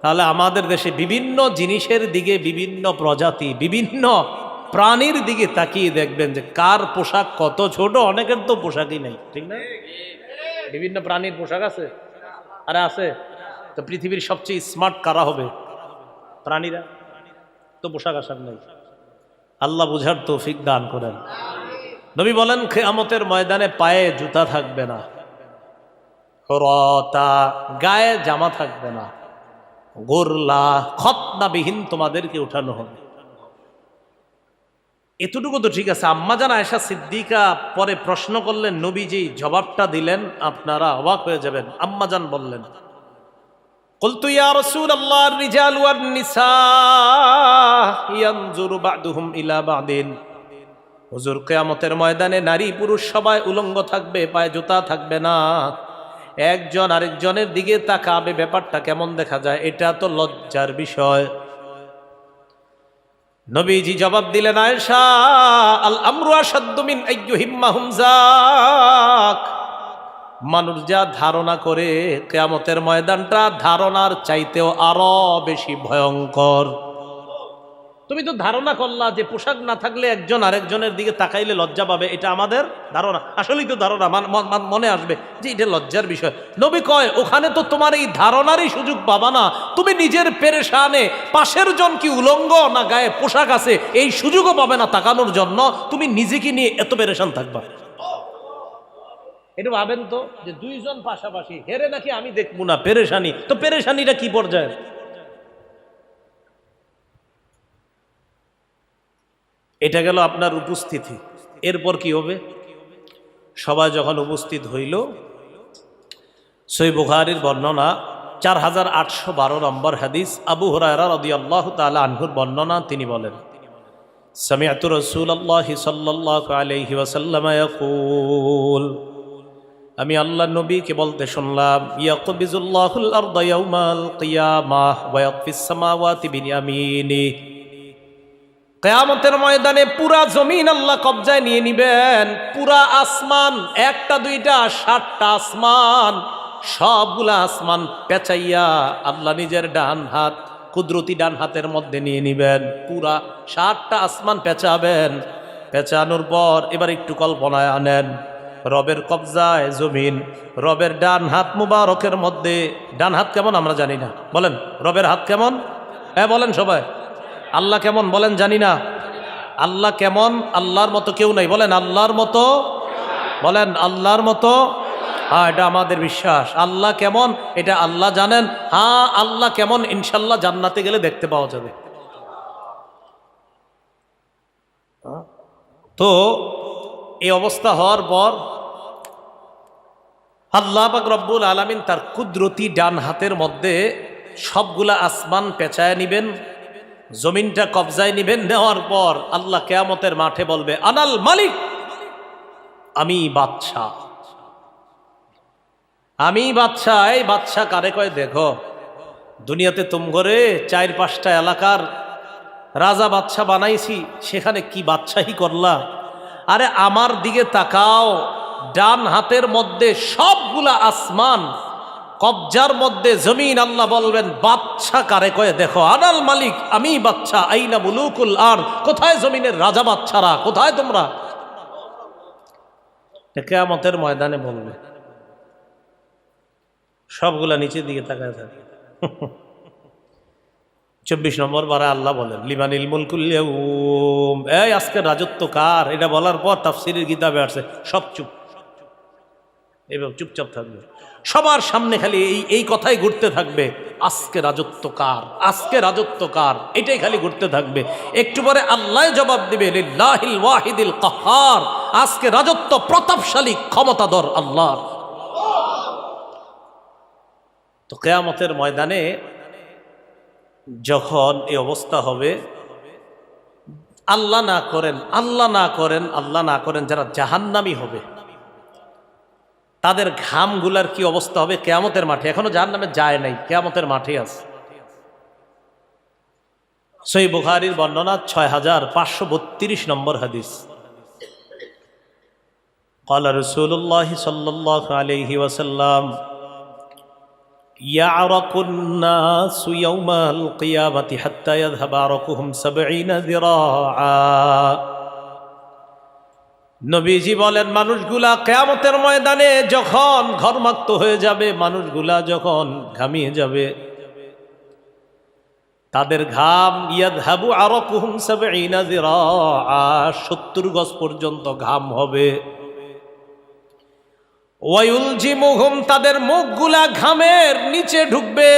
তাহলে আমাদের দেশে বিভিন্ন জিনিসের দিকে, বিভিন্ন প্রজাতি, বিভিন্ন প্রাণীর দিকে তাকিয়ে দেখবেন যে কার পোশাক কত ছোট। অনেকের তো পোশাকই নেই, ঠিক না? বিভিন্ন প্রাণীর পোশাক আছে, আরে আছে। তো পৃথিবীর সবচেয়ে স্মার্ট কারা হবে? প্রাণীরা। তো পোশাক আশাক নেই। আল্লাহ বুঝার তৌফিক দান করেন। নবী বলেন কিয়ামতের ময়দানে পায়ে জুতা থাকবে না। হুরাতা, গায়ে জামা থাকবে না, গোরলা খতনাবিহীন তোমাদেরকে উঠানো হবে। এতটুকু তো ঠিক আছে। আম্মা জান আয়েশা সিদ্দিকা পরে প্রশ্ন করলেন, নবীজি জবাবটা দিলেন, আপনারা অবাক হয়ে যাবেন। আম্মা জান বললেন, কুলতু ইয়া রাসূলুল্লাহ আর-রিজালু ওয়ান-নিসা ইয়ানজুরু বা'দুহুম ইলা বা'দিন। হুজুর, কিয়ামতের ময়দানে নারী পুরুষ সবাই উলঙ্গ থাকবে, পায়ে জুতা থাকবে না, একজন আরেকজনের দিকে তাকাবে, ব্যাপারটা কেমন দেখা যায়? এটা তো লজ্জার বিষয়। নবীজি জবাব দিলেন, আয়েশা, আল আমরু আশাদ্দু মিন আইয়ুহিম্মাহুম যাক। মানুষ যা ধারণা করে কিয়ামতের ময়দানটা ধারণার চাইতেও আরো বেশি ভয়ঙ্কর। তুমি তো ধারণা করলা যে পোশাক না থাকলে একজন আরেকজনের দিকে তাকাইলে লজ্জা পাবে, এটা আমাদের ধারণা। আসলেই তো ধারণা, মনে আসবে যে এটা লজ্জার বিষয়। নবী কয়, ওখানে তো তোমার এই ধারণারই সুযোগ পাবা না। তুমি নিজের পেরেশানে পাশের জন কি উলঙ্গ না গায়ে পোশাক আছে এই সুযোগও পাবে না তাকানোর জন্য। তুমি নিজেকে নিয়ে এত পেরেশান থাকবা। এটা ভাবেন তো, যে দুইজন পাশাপাশি, হেরে নাকি আমি দেখবো না, পেরেশানি তো, পেরেশানিটা কি পর্যায়ে? এটা গেল আপনার উপস্থিতি। এরপর কি হবে? সবাই যখন উপস্থিত হইল, সহিহ বুখারীর বর্ণনা 4812 নম্বর হাদিস, আবু হুরায়রা রাদিয়াল্লাহু তাআলা আনহুর বর্ণনা। তিনি বলেন, সামি'তু রাসূলুল্লাহি সাল্লাল্লাহু আলাইহি ওয়াসাল্লাম ইয়াকুল, আমি আল্লাহর নবীকে বলতে শুনলাম, ইয়াকবিজুল্লাহুল আরদা ইয়াউমাল কিয়ামাহ ওয়া ইয়াকফিস সামাওয়াতি বিয়ামিনিহি। কিয়ামতের ময়দানে পুরা জমিন আল্লাহ কবজায় নিয়ে নিবেন। পুরা আসমান, একটা দুইটা 7টা আসমান, সবগুলা আসমান পেঁচাইয়া আল্লাহ নিজের ডান হাত, কুদরতি ডান হাতের মধ্যে নিয়ে নিবেন। পুরা 7টা আসমান পেঁচাবেন। পেঁচানোর পর এবার একটু কল্পনায় আনেন, রবের কবজায় জমিন, রবের ডান হাত মুবারকের মধ্যে। ডান হাত কেমন আমরা জানি না, বলেন রবের হাত কেমন? হ্যাঁ বলেন সবাই। আল্লাহ কেমন বলেন? জানি না। আল্লাহ কেমন? আল্লাহর মতো কেউ নাই, বলেন আল্লাহর মতো, বলেন আল্লাহর মতো। হ্যাঁ, এটা আমাদের বিশ্বাস। আল্লাহ কেমন এটা আল্লাহ জানেন। হ্যাঁ, আল্লাহ কেমন ইনশাল্লাহ জান্নাতে গেলে দেখতে পাওয়া যাবে। তো এই অবস্থা হওয়ার পর আল্লাহ পাক রব্বুল আলামিন তার কুদরতি ডান হাতের মধ্যে সবগুলা আসমান পেঁচায় নিবেন, জমিনটা কবজায় নিবেন। নেওয়ার পর আল্লাহ কিয়ামতের মাঠে বলবে, আনাল মালিক, আমি বাদশাহ, আমি বাদশাহ। এই বাদশাহ কারে কয়? দেখো, দুনিয়াতে তুমগরে 4-5টা এলাকার রাজা বাদশাহ বানাইছি, সেখানে কি বাদশাহী করলা? আরে আমার দিকে তাকাও, ডান হাতের মধ্যে সবগুলা আসমান কবজার মধ্যে জমিন। আল্লাহ বলবেন, বাদশাহ কারে কয়ে? দেখো, আনাল মালিক, আমি বাদশাহ। আইনা মুলুকুল আরদ, কোথায় জমিনের রাজা বাদশারা, কোথায় তোমরা? কিয়ামতের ময়দানে বলবে, সবগুলা নিচের দিকে তাকায় থাকে। 24 নম্বর বারে আল্লাহ বলেন, লিমানিল মুলকুল ইয়াউম, এই আজকের রাজত্ব কার? এটা বলার পর তাফসীরের কিতাবে আসছে সব চুপ, এভাবে চুপচাপ থাকবে। সবার সামনে খালি এই কথাই ঘুরতে থাকবে, আজকে রাজত্ব কার, আজকে রাজত্ব কার, এটাই খালি ঘুরতে থাকবে। একটু পরে আল্লাহ জবাব দিবে, লিল্লাহিল ওয়াহিদিল কাহ্হার, আজকে রাজত্ব প্রতাপশালী ক্ষমতাধর আল্লাহর। তো কিয়ামতের ময়দানে যখন এই অবস্থা হবে, আল্লাহ না করেন, আল্লাহ না করেন, আল্লাহ না করেন, যারা জাহান্নামী হবে তাদের ঘামগুলার কি অবস্থা হবে কিয়ামতের মাঠে? এখনো জাহান্নামে যায় নাই, কিয়ামতের মাঠে আছে। সহিহ বুখারীর বর্ণনা 6532 নম্বর হাদিস। قال رسول الله صلى الله عليه وسلم يعرق الناس يوم القيامة حتى يذهب عرقهم 70 ذراعا। নবীজি বলেন, মানুষগুলা কিয়ামতের ময়দানে যখন ঘর্মাক্ত হয়ে যাবে, মানুষগুলা যখন ঘামিয়ে যাবে, তাদের ঘাম ইয়াযহাবু আরাকুহুম 70 যিরাআ, 70 গজ পর্যন্ত ঘাম হবে। ওয়ায়ুলজিমুহুম, তাদের মুখগুলা ঘামের নিচে ঢুকবে,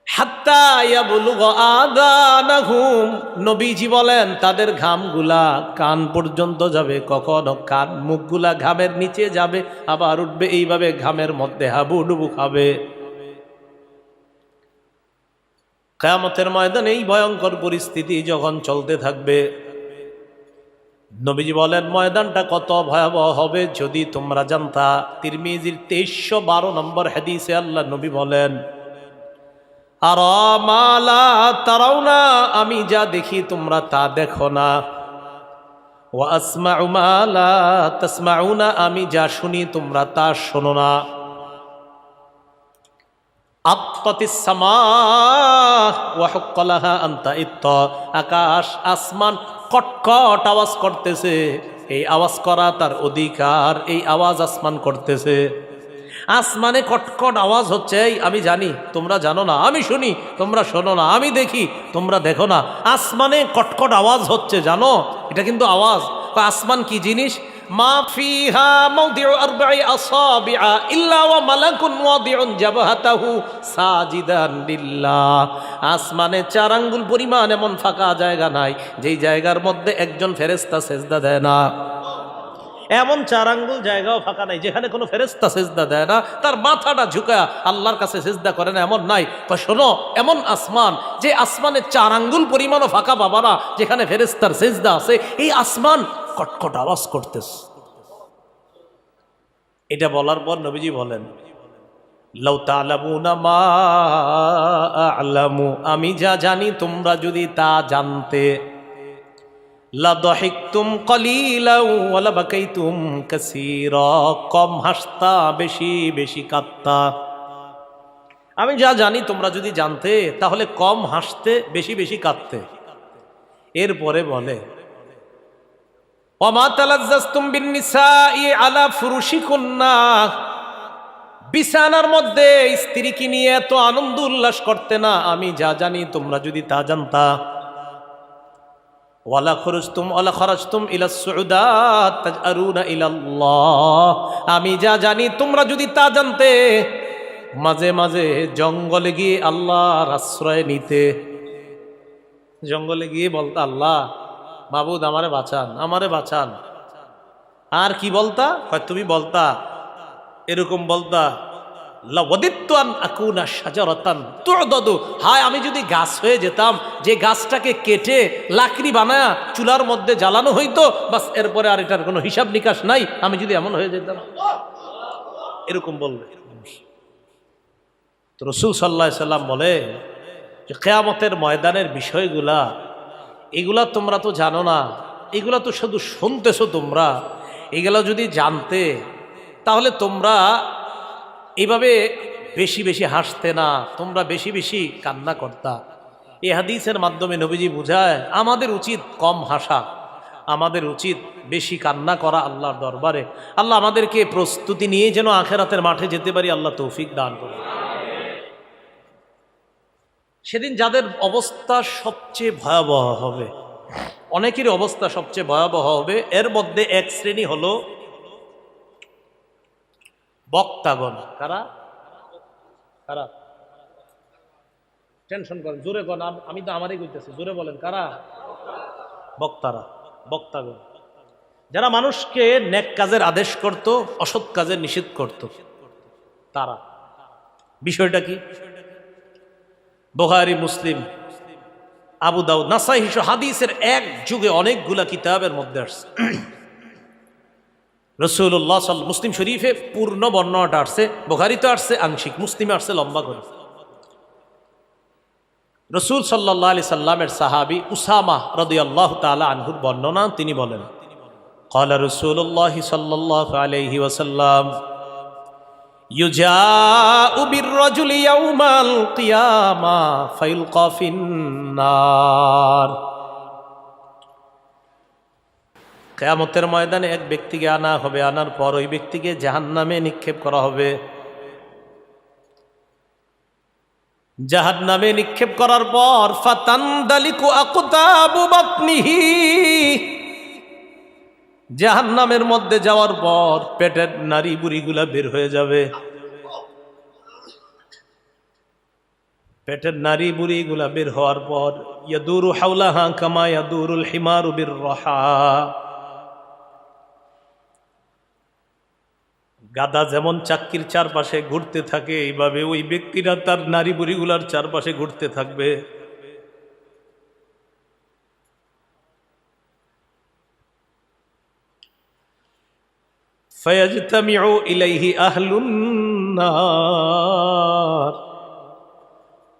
হাত্তা ইয়াবলুগা আযানাহুম, নবীজি বলেন তাদের ঘামগুলা কান পর্যন্ত যাবে। কখনো কান মুখগুলা ঘামের নিচে যাবে, আবার উঠবে, এইভাবে ঘামের মধ্যে হাবুডুবু খাবে। কিয়ামতের ময়দানে এই ভয়ঙ্কর পরিস্থিতি যখন চলতে থাকবে, নবীজি বলেন ময়দানটা কত ভয়াবহ হবে যদি তোমরা জানতা। তিরমিজির 2312 নম্বর হাদিসে আল্লাহ নবী বলেন, আর মালা তারাও না, আমি যা দেখি তোমরা তা দেখো না। ওয়া আসমাউ মালা তাসমাউনা, আমি যা শুনি তোমরা তা শোনো না। আত্তাতিস সামা ওয়া হুক্কালাহা আনতা ইত্ত, আকাশ আসমান কটকট আওয়াজ করতেছে, এই আওয়াজ করা তার অধিকার, এই আওয়াজ আসমান করতেছে। আসমানে কটকট আওয়াজ হচ্ছে, এই আমি জানি তোমরা জানো না, আমি শুনি তোমরা শোনো না, আমি দেখি তোমরা দেখো না। আসমানে কটকট আওয়াজ হচ্ছে, জানো এটা কিন্তু আওয়াজ। আসমান কি জিনিস? মা ফিহা মাউদিউ আরবা'i আসাবি'a ইল্লা ওয়া মালাকুন ওয়াদিউন জাবহাতাহু সাজিদান লিল্লাহ। আসমানে 4 আঙ্গুল পরিমাণ এমন ফাঁকা জায়গা নাই যেই জায়গার মধ্যে একজন ফেরেশতা সেজদা দেয় না। এমন 4 আঙ্গুল জায়গাও ফাঁকা নাই যেখানে কোনো ফেরেশতা সেজদা দেয় না, তার মাথাটা ঝুঁকা আল্লাহর কাছে সেজদা করে না, এমন নাই। তো শোনো, এমন আসমান যে আসমানে 4 আঙ্গুল পরিমাণও ফাঁকা পাবা না যেখানে ফেরেশতার সেজদা আছে, এই আসমান কটকট আওয়াজ করতেছে। এটা বলার পর নবীজি বলেন, লাউ তা'লামুনা মা আ'লামু, আমি যা জানি তোমরা যদি তা জানতে, লা দাহিকতুম কালিলাও ওয়া লা বাকাইতুম কাসীরা, কম হাসতা বেশি বেশি কাঁদতা। আমি যা জানি তোমরা যদি জানতে তাহলে কম হাসতে বেশি বেশি কাঁদতে। এরপরে বলে, ওয়ামা তালাজ্জাজতুম বিন্নিসাই আলা ফুরুশিকুন্না, বিছানার মধ্যে স্ত্রীকে নিয়ে এত আনন্দ উল্লাস করতে না। আমি যা জানি তোমরা যদি তা জানতা। ওয়ালা খরাজতুম ইলা সুউদাত তাজআরুনা ইলাল্লাহ, আমি যা জানি তোমরা যদি তা জানতে, মাঝে মাঝে জঙ্গলে গিয়ে আল্লাহর আশ্রয় নিতে। জঙ্গলে গিয়ে বলতা, আল্লাহ মাবুদ আমারে বাঁচান, আমারে বাঁচান। আর কি বলতা? তুমি বলতা, এরকম বলতা, লাওয়াদিত্তু আন আকুনা শাজারাতান তু'দাদু, হায় আমি যদি গাছ হয়ে যেতাম যে গাছটাকে কেটে লাকড়ি বানায়া চুলার মধ্যে জ্বালানো হইতো, বাস এরপরে আর এটার কোনো হিসাব নিকাশ নাই, আমি যদি এমন হয়ে যেতাম। এরকম বলবে। তো রাসূল সাল্লাল্লাহু আলাইহি সাল্লাম বলে যে কিয়ামতের ময়দানের বিষয়গুলা, এগুলা তোমরা তো জানো না, এগুলা তো শুধু শুনতেছো তোমরা। এগুলা যদি জানতে তাহলে তোমরা এইভাবে বেশি বেশি হাসতে না, তোমরা বেশি বেশি কান্না করতা। এই হাদিসের মাধ্যমে নবীজি বুঝায় আমাদের উচিত কম হাসা, আমাদের উচিত বেশি কান্না করা আল্লাহর দরবারে। আল্লাহ আমাদেরকে প্রস্তুতি নিয়ে যেন আখেরাতের মাঠে যেতে পারি, আল্লাহ তৌফিক দান করুন। সেদিন যাদের অবস্থা সবচেয়ে ভয়াবহ হবে, অনেকেরই অবস্থা সবচেয়ে ভয়াবহ হবে, এর মধ্যে এক শ্রেণী হলো বক্তাগণ। কারা? কারা? টেনশন করেন, জোরে করেন, আমি তো আমারই কইতেছি, জোরে বলেন কারা? বক্তারা, বক্তাগণ, যারা মানুষকে নেক কাজের আদেশ করত, অসৎ কাজের নিষেধ করত। তারা বিষয়টা কি? বুখারী, মুসলিম, আবু দাউদ, নাসাই হাদিসের এক যুগে অনেকগুলা কিতাবের মধ্যে আসছে। রাসূলুল্লাহ সাল্লাল্লাহু, মুসলিম শরীফে পূর্ণ বর্ণনাটা আসছে, বুখারীতে আসছে আংশিক, মুসলিমে আসছে লম্বা করে। রাসূল সাল্লাল্লাহু আলাইহি সাল্লামের সাহাবী উসামা রাদিয়াল্লাহু তাআলা আনহুর বর্ণনা, তিনি বলেন, ক্বালা রাসূলুল্লাহ সাল্লাল্লাহু আলাইহি ওয়াসাল্লাম, ইউজাউ বির-রাজুলি ইয়াউমাল কিয়ামা ফায়ুলকা ফিন-নার, কিয়ামতের ময়দানে এক ব্যক্তিকে আনা হবে, আনার পর ওই ব্যক্তিকে জাহান্নামে নিক্ষেপ করা হবে। জাহান্নামে নিক্ষেপ করার পর ফাতানদালিকু আকতাবু বাতনিহি, জাহান্নামের মধ্যে যাওয়ার পর পেটের নারী বুড়িগুলা বের হয়ে যাবে। পেটের নারী বুড়িগুলা বের হওয়ার পর ইয়াদুরু হাওলাহা কামা ইয়াদুরুল হিমারু বিররাহা, গাধা যেমন চাক্কির চারপাশে ঘুরতে থাকে এইভাবে ওই ব্যক্তিরা তার নারী বুড়িগুলার চারপাশে ঘুরতে থাকবে। ফায়াজতামিউ ইলাইহি আহলুন নার,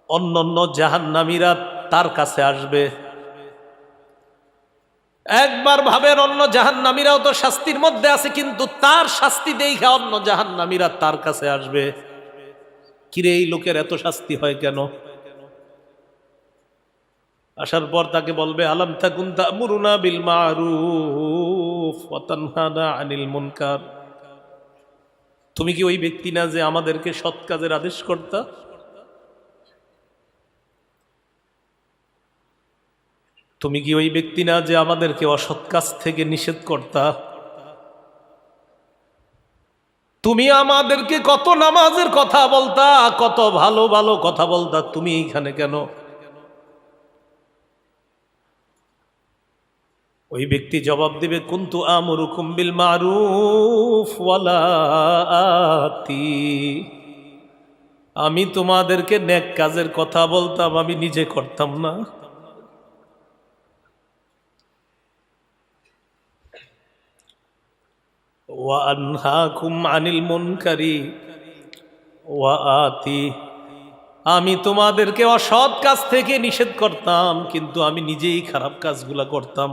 অন্যান্য জাহান্নামীরা তার কাছে আসবে। একবার ভাবেন, অন্য জাহান্নামীরাও তো শাস্তির মধ্যে আছে, কিন্তু তার শাস্তি দেখে অন্য জাহান্নামীরা তার কাছে আসবে। কিরে, এই লোকের এত শাস্তি হয় কেন? আসার পর তাকে বলবে, আলাম তাকুন তা'মুরুনা বিল মা'রুফ ওয়া তানহানা আনিল মুনকার, তুমি কি ওই ব্যক্তি না যে আমাদেরকে সৎ কাজের আদেশ করতা? তুমি কি ওই ব্যক্তি না যে আমাদেরকে অসৎ কাজ থেকে নিষেধ করতা? তুমি আমাদেরকে কত নামাজের কথা বলতা, কত ভালো ভালো কথা বলতা, তুমি এইখানে কেন? ওই ব্যক্তি জবাব দিবে, কুনতু আমুরুকুম বিল মারুফ ওয়ালা আতি, আমি তোমাদেরকে নেক কাজের কথা বলতাম, আমি নিজে করতাম না। ওয়া আনহাকুম আনিল মুনকারি ওয়া আতি, আমি তোমাদেরকে অসৎ কাজ থেকে নিষেধ করতাম, কিন্তু আমি নিজেই খারাপ কাজগুলা করতাম।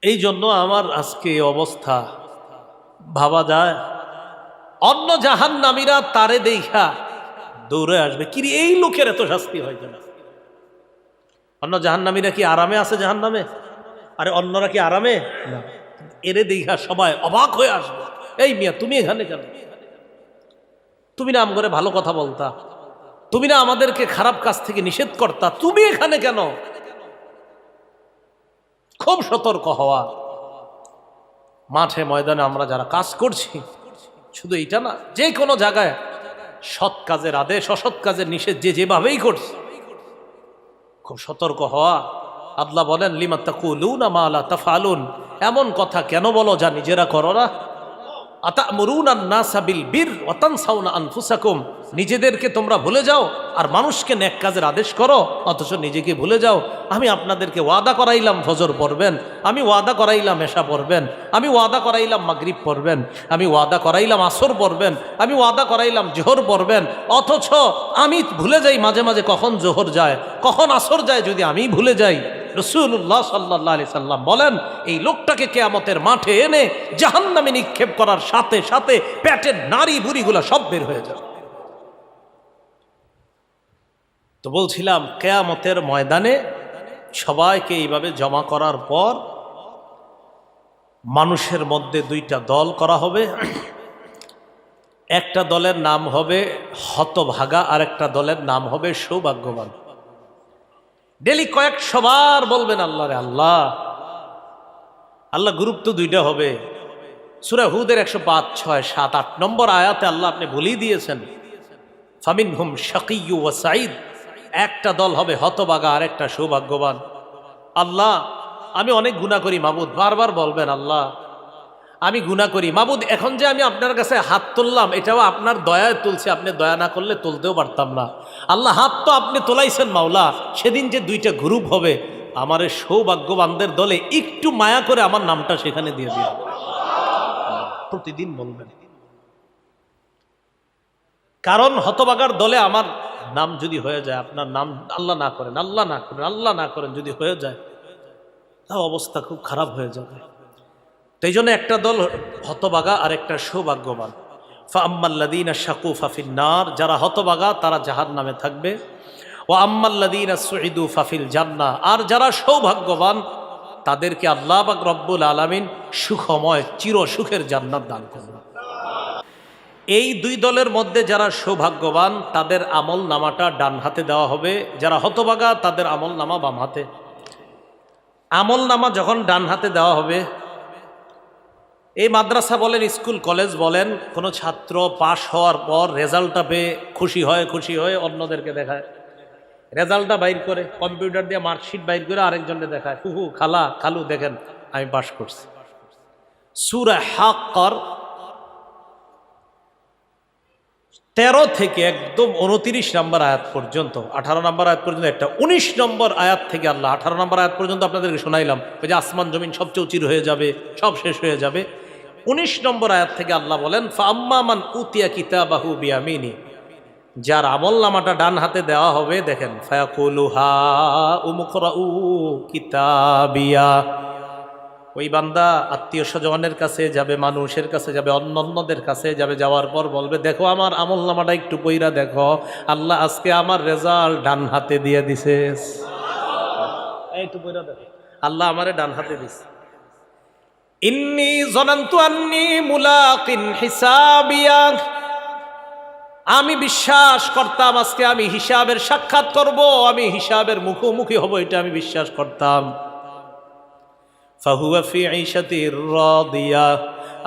এই জন্য আমার আজকে এই অবস্থা। ভাবা যায়, অন্য জাহান্নামীরা তারে দেখা দৌড়ে আসবে, কি রে, এই লোকের এত শাস্তি হয় কেন? অন্য জাহান্নামীরা কি আরামে আছে জাহান্নামে? আরে অন্যরা কি আরামে না? এরে দেখা সবাই অবাক হয়ে আসবে, এই মিয়া তুমি এখানে কেন? তুমি না আম করে ভালো কথা বলতা, তুমি না আমাদেরকে খারাপ কাজ থেকে নিষেধ করতা, তুমি এখানে কেন? খুব সতর্ক হওয়া। মাঠে ময়দানে আমরা যারা কাজ করছি, শুধু এইটা না, যে কোনো জায়গায় সৎ কাজের আদেশ অসৎ কাজের নিষেধ যে যেভাবেই করছে, খুব সতর্ক হওয়া। আল্লাহ বলেন, লিমা তাকুলুনা মা লা তাফআলুন, এমন কথা কেন বলো যা নিজেরা করো না? আতা'মুরুনা আন-নাসা বিল বির ওয়া তানসাউনা আনফুসাকুম, নিজেদেরকে তোমরা ভুলে যাও আর মানুষকে নেক কাজের আদেশ করো, অথচ নিজেকে ভুলে যাও। আমি আপনাদেরকে ওয়াদা করাইলাম ফজর পড়বেন, আমি ওয়াদা করাইলাম এশা পড়বেন, আমি ওয়াদা করাইলাম মাগরিব পড়বেন, আমি ওয়াদা করাইলাম আসর পড়বেন, আমি ওয়াদা করাইলাম জোহর পড়বেন, অথচ আমি ভুলে যাই মাঝে মাঝে কখন জোহর যায় কখন আসর যায়, যদি আমি ভুলে যাই। রাসূলুল্লাহ সাল্লাল্লাহু আলাইহি সাল্লাম বলেন, এই লোকটাকে কিয়ামতের মাঠে এনে জাহান্নামে নিক্ষেপ করার সাথে সাথে পেটের নারী বুড়িগুলা সব বের হয়ে যাবে। তো বলছিলাম, কিয়ামতের ময়দানে সবাইকে এইভাবে জমা করার পর মানুষের মধ্যে দুইটা দল করা হবে। একটা দলের নাম হবে হতভাগা, আর একটা দলের নাম হবে সৌভাগ্যবান। ডেলি কয়েকশো বার বলবেন, আল্লাহ রে আল্লাহ। আল্লাহ গুরুত্ব দুইটা হবে। সূরা হুদের 105, 6, 7, 8 নম্বর আয়াতে আল্লাহ আপনি বলেই দিয়েছেন, ফামিনহুম শাকিয়্যু ওয়া সাঈদ, একটা দল হবে হতভাগা আর একটা সৌভাগ্যবান। আল্লাহ, আমি অনেক গুনাহ করি মাবুদ। বারবার বলবেন, আল্লাহ আমি গুনাহ করি মাবুদ। এখন যে আমি আপনার কাছে হাত তুললাম, এটাও আপনার দয়ায় তুলছি, আপনি দয়া না করলে তুলতেও পারতাম না। আল্লাহ, হাত তো আপনি তোলাইছেন মাওলা। সেদিন যে দুইটা গ্রুপ হবে, আমার সৌভাগ্যবানদের দলে একটু মায়া করে আমার নামটা সেখানে দিয়ে দিন। প্রতিদিন বলবেন, কারণ হতভাগার দলে আমার নাম যদি হয়ে যায়, আপনার নাম আল্লাহ না করেন, আল্লাহ না করেন, আল্লাহ না করেন যদি হয়ে যায়, তা অবস্থা খুব খারাপ হয়ে যাবে। তাই জন্য একটা দল হতভাগা আর একটা সৌভাগ্যবান। ফাআম্মাল্লাযীনা শাকু ফাফিন নার, যারা হতভাগা তারা জাহান্নামে থাকবে। ওয়া আম্মাল্লাযীনা সুঈদু ফাফিল জান্নাহ, আর যারা সৌভাগ্যবান তাদেরকে আল্লাহ পাক রব্বুল আলামিন সুখময় চির সুখের জান্নাত দান করবেন। এই দুই দলের মধ্যে যারা সৌভাগ্যবান তাদের আমল নামাটা ডান হাতে দেওয়া হবে, যারা হতভাগা তাদের আমল নামা বাম হাতে। আমল নামা যখন ডান হাতে দেওয়া হবে, এই মাদ্রাসা বলেন, স্কুল কলেজ বলেন, কোনো ছাত্র পাশ হওয়ার পর রেজাল্টটা পেয়ে খুশি হয়ে অন্যদেরকে দেখায়, রেজাল্টটা বাইর করে কম্পিউটার দিয়ে মার্কশিট বাইর করে আরেকজনকে দেখায়, ফুহু খালা খালু দেখেন আমি পাশ করছি। সূরা হাক্কার 13 থেকে একদম 29 নম্বর আয়াত পর্যন্ত, 18 নম্বর আয়াত পর্যন্ত একটা, 19 নম্বর আয়াত থেকে আল্লাহ 18 নম্বর আয়াত পর্যন্ত আপনাদেরকে শোনাইলাম, ওই যে আসমান জমিন সব চৌচির হয়ে যাবে, সব শেষ হয়ে যাবে। 19 নম্বর আয়াত থেকে আল্লাহ বলেন, ফাম্মা মান উতিয়া কিতাবাহু বিয়ামিনি, যার আমল নামাটা ডান হাতে দেওয়া হবে, দেখেন, ফায়াকুলু হা উমুকরাউ কিতাবিয়া, ওই বান্দা আত্মীয় স্বজনের কাছে যাবে, মানুষের কাছে যাবে, অন্যদের কাছে যাবে, যাওয়ার পর বলবে, দেখো আমার আমল নামাটা একটু পইরা দেখো, আল্লাহ আজকে আমার রেজাল্ট ডান হাতে দিয়ে দিছে, একটু পইরা দেখো, আল্লাহ আমারে ডান হাতে দিছে। ইন্নী যনান্তু আন্নী মুলাকিন হিসাবিয়া, আমি বিশ্বাস করতাম আজকে আমি হিসাবের সাক্ষাৎ করব, আমি হিসাবের মুখোমুখি হব, এটা আমি বিশ্বাস করতাম। ফাহুয়া ফি ঈশাতির রাদিয়া,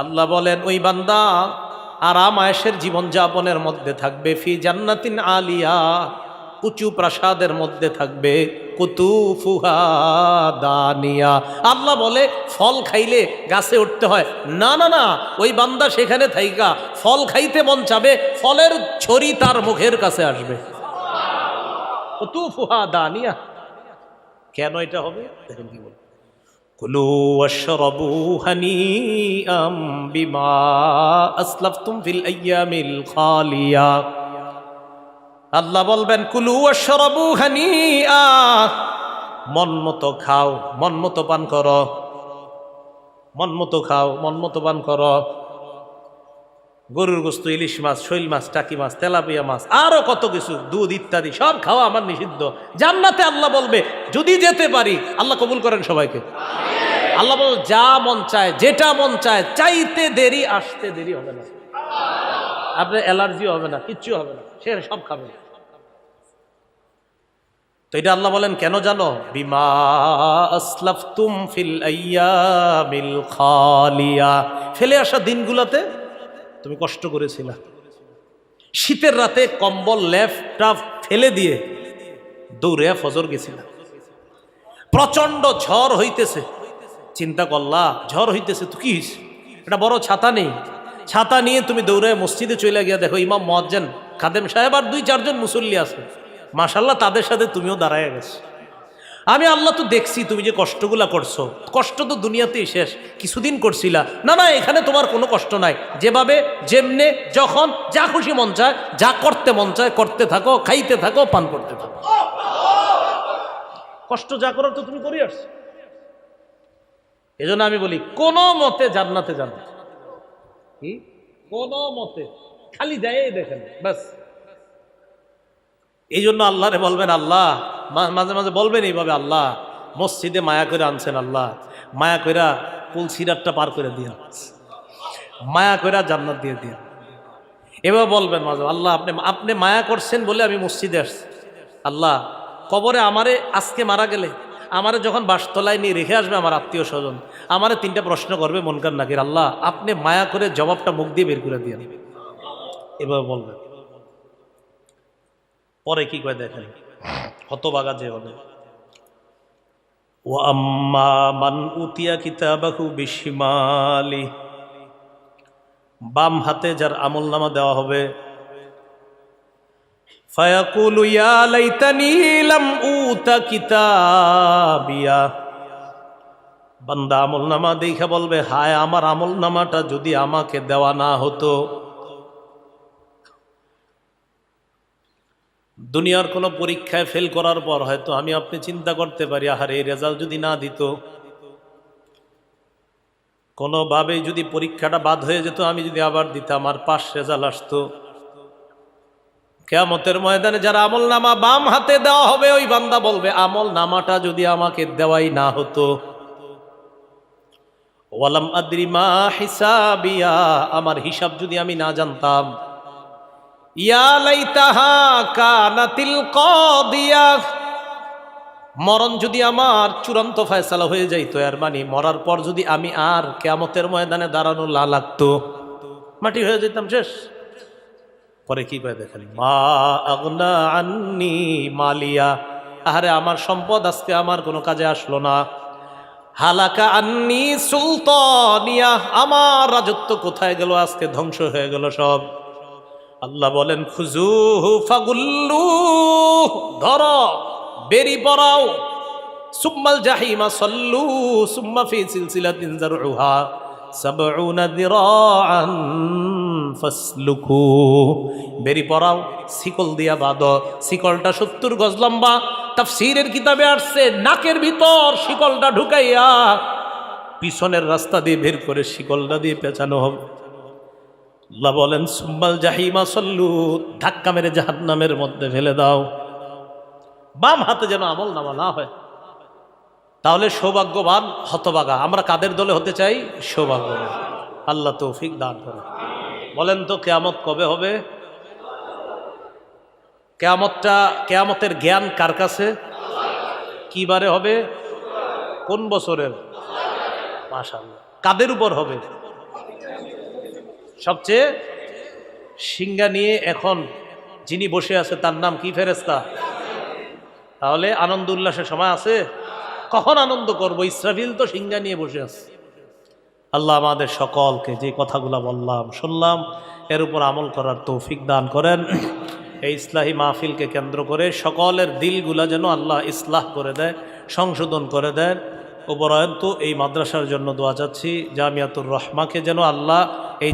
আল্লাহ বলেন ওই বান্দা আরাম আয়েশের জীবন যাপনের মধ্যে থাকবে, ফি জান্নাতিন আলিয়া, উঁচু প্রাসাদের মধ্যে থাকবে, কুতুফুহা দানিয়া, আল্লাহ বলে ফল খাইলে গাছে উঠতে হয় না, না না, ওই বান্দা সেখানে থাইকা ফল খাইতে মন চাবে, ফলের ছড়ি তার মুখের কাছে আসবে, কুতুফুহা দানিয়া। কেন এটা হবে দেখেন কি বলে, কুলু ওয়াশরাবু হানিআম বিমা আসলাফতুম ফিল আইয়ামিল খালিয়া, আল্লাহ বলবেন কুলু ওয়াশরাবু হানিআ, মন মতো খাও, মন মতো পান করো, মন মতো খাও, মন মতো পান করো, গরুর গোশত, ইলিশ মাছ, শৈল মাছ, টাকি মাছ, তেলাপিয়া মাছ, আরো কত কিছু, দুধ ইত্যাদি সব খাওয়া আমার নিষিদ্ধ। জান্নাতে আল্লাহ বলবে যদি যেতে পারি, আল্লাহ কবুল করেন সবাইকে, আল্লাহ বল যা মন চায়, যেটা মন চায়, চাইতে দেরি আসতে দেরি হবে না, আপনার অ্যালার্জিও হবে না, কিচ্ছু হবে না, সে সব খাবে। তো এটা আল্লাহ বলেন কেন জানো, বিমা আসলাফতুম ফিল আইয়ামিল খালিয়া, ফেলে আসা দিনগুলোতে তুমি কষ্ট করেছিলা, শীতের রাতে কম্বল লেপটা ফেলে দিয়ে দৌড়ে ফজর গেছিলা, প্রচন্ড ঝড় হইতেছে, চিন্তা করলা ঝড় হইতেছে তো কি হয়েছে, এটা বড় ছাতা নেই, ছাতা নিয়ে তুমি দৌড়ে মসজিদে চলে গিয়া দেখো ইমাম মুয়াজ্জিন খাদেম সাহেব আর 2-4 জন মুসল্লি আছে, মাশাআল্লাহ তাদের সাথে তুমিও দাঁড়ায় গেছো। আমি আল্লাহ তো দেখছি তুমি যে কষ্টগুলা করছো, কষ্ট তো দুনিয়াতেই শেষ, কিছুদিন করছিলা না, না এখানে তোমার কোনো কষ্ট নাই, যেভাবে যেমনে যখন যা খুশি মন চায়, যা করতে মন চায় করতে থাকো, খাইতে থাকো, পান করতে থাকো, কষ্ট যা করার তো তুমি করে আসছো। এজন্য আমি বলি কোনো মতে জান্নাতে যান, কি কোনো মতে, খালি যায় দেখেন বাস। এই জন্য আল্লাহরে বলবেন, আল্লাহ মাঝে মাঝে বলবেন এইভাবে, আল্লাহ মসজিদে মায়া করে আনছেন, আল্লাহ মায়া কইরা পুল সিরাতটা পার করে দিয়া, মায়া কইরা জান্নাত দিয়ে দিয়া, এবার বলবেন মাঝে, আল্লাহ আপনি মায়া করছেন বলে আমি মসজিদে আসছি, আল্লাহ কবরে আমারে আজকে মারা গেলে, আমারে যখন বাসতলায় নিয়ে রেখে আসবে আমার আত্মীয় স্বজন, আমারে 3টা প্রশ্ন করবে মনকার নাকির, আল্লাহ আপনি মায়া করে জবাবটা মুখ দিয়ে বের করে দিয়ে, এভাবে বলবেন। পরে কি কয় দেখেন, হতবাগা যে হবে, ওয়া আম্মা মান উতিয়া কিতাবাহু বিশিমালি, বাম হাতে যার আমলনামা দেওয়া হবে, ফায়াকুলু ইয়া লাইতানি লাম উতা কিতাবিয়া, বান্দা আমলনামা দেখা বলবে, হায় আমার আমলনামাটা যদি আমাকে দেওয়া না হতো। দুনিয়ার কোনো পরীক্ষায় ফেল করার পর হয়তো আমি আপনি চিন্তা করতে পারি, আহারে এই রেজাল্ট যদি না দিত, কোনোভাবে যদি পরীক্ষাটা বাদ হয়ে যেত, আমি যদি আবার দিতাম, আমার পাস রেজাল্ট আসতো। কিয়ামতের ময়দানে যারা আমল নামা বাম হাতে দেওয়া হবে, ওই বান্দা বলবে আমল নামাটা যদি আমাকে দেওয়াই না হতো, ওয়ালাম আদরি মা হিসাবিয়া, আমার হিসাব যদি আমি না জানতাম, ইয়া লাইতাহা কানাতিল কাদিয়া, মরণ যদি আমার চূড়ান্ত ফয়সালা হয়ে যাইতো, এর মানে মরার পর যদি আমি আর কিয়ামতের ময়দানে দাঁড়ানো না লাগতো, মাটি হয়ে যেতাম, শেষ। পরে কি করে দেখেন, মা আগনা আন্নি মালিয়া, আহারে আমার সম্পদ আজকে আমার কোনো কাজে আসলো না। হালাকা আন্নি সুলতানিয়া, আমার রাজত্ব কোথায় গেল, আজকে ধ্বংস হয়ে গেল সব। আল্লাহ বলেন খুজুহু ফাগুল্লু, ধরো, বেরি পড়াও, সুম্মাল জাহিমা সল্লু সুম্মা ফি সিলসিলাতিন যারউহা সাবউনা যিরাআন ফাসলুকু, বেরি পড়াও, শিকল দিয়া বাঁধো, শিকলটা 70 গজ লম্বা। তাফসীরের কিতাবে আসছে নাকের ভিতর শিকলটা ঢুকাইয়া পিছনের রাস্তা দিয়ে বের করে শিকলটা দিয়ে পেঁচানো হবে। আল্লাহ বলেন সুম্মাল জাহিমা সল্লু, ধাক্কা মেরে জাহান্নামের মধ্যে ফেলে দাও। বাম হাতে যেন আমল নামা না হয়। তাহলে সৌভাগ্যবান হতভাগা আমরা কাদের দলে হতে চাই? সৌভাগ্যবান। আল্লাহ তৌফিক দান করে। বলেন তো কিয়ামত কবে হবে? কিয়ামতের জ্ঞান কার কাছে? কি বারে হবে? কোন বছরের? মাশাআল্লাহ। কাদের উপর হবে? সবচেয়ে সিংহা নিয়ে এখন যিনি বসে আছে তার নাম কি? ফেরেশতা। তাহলে আনন্দ উল্লাসের সময় আছে? কখন আনন্দ করব? ইসরাফিল তো সিংহা নিয়ে বসে আছে। আল্লাহ আমাদের সকলকে যে কথাগুলো বললাম শুনলাম এর উপর আমল করার তৌফিক দান করেন। এই ইসলাহি মাহফিলকে কেন্দ্র করে সকলের দিলগুলা যেন আল্লাহ ইসলাহ করে দেয়, সংশোধন করে দেন। উপরন্তু এই মাদ্রাসার জন্য দোয়া চাচ্ছি, জামিয়াতুর রহমাকে যেন আল্লাহ এই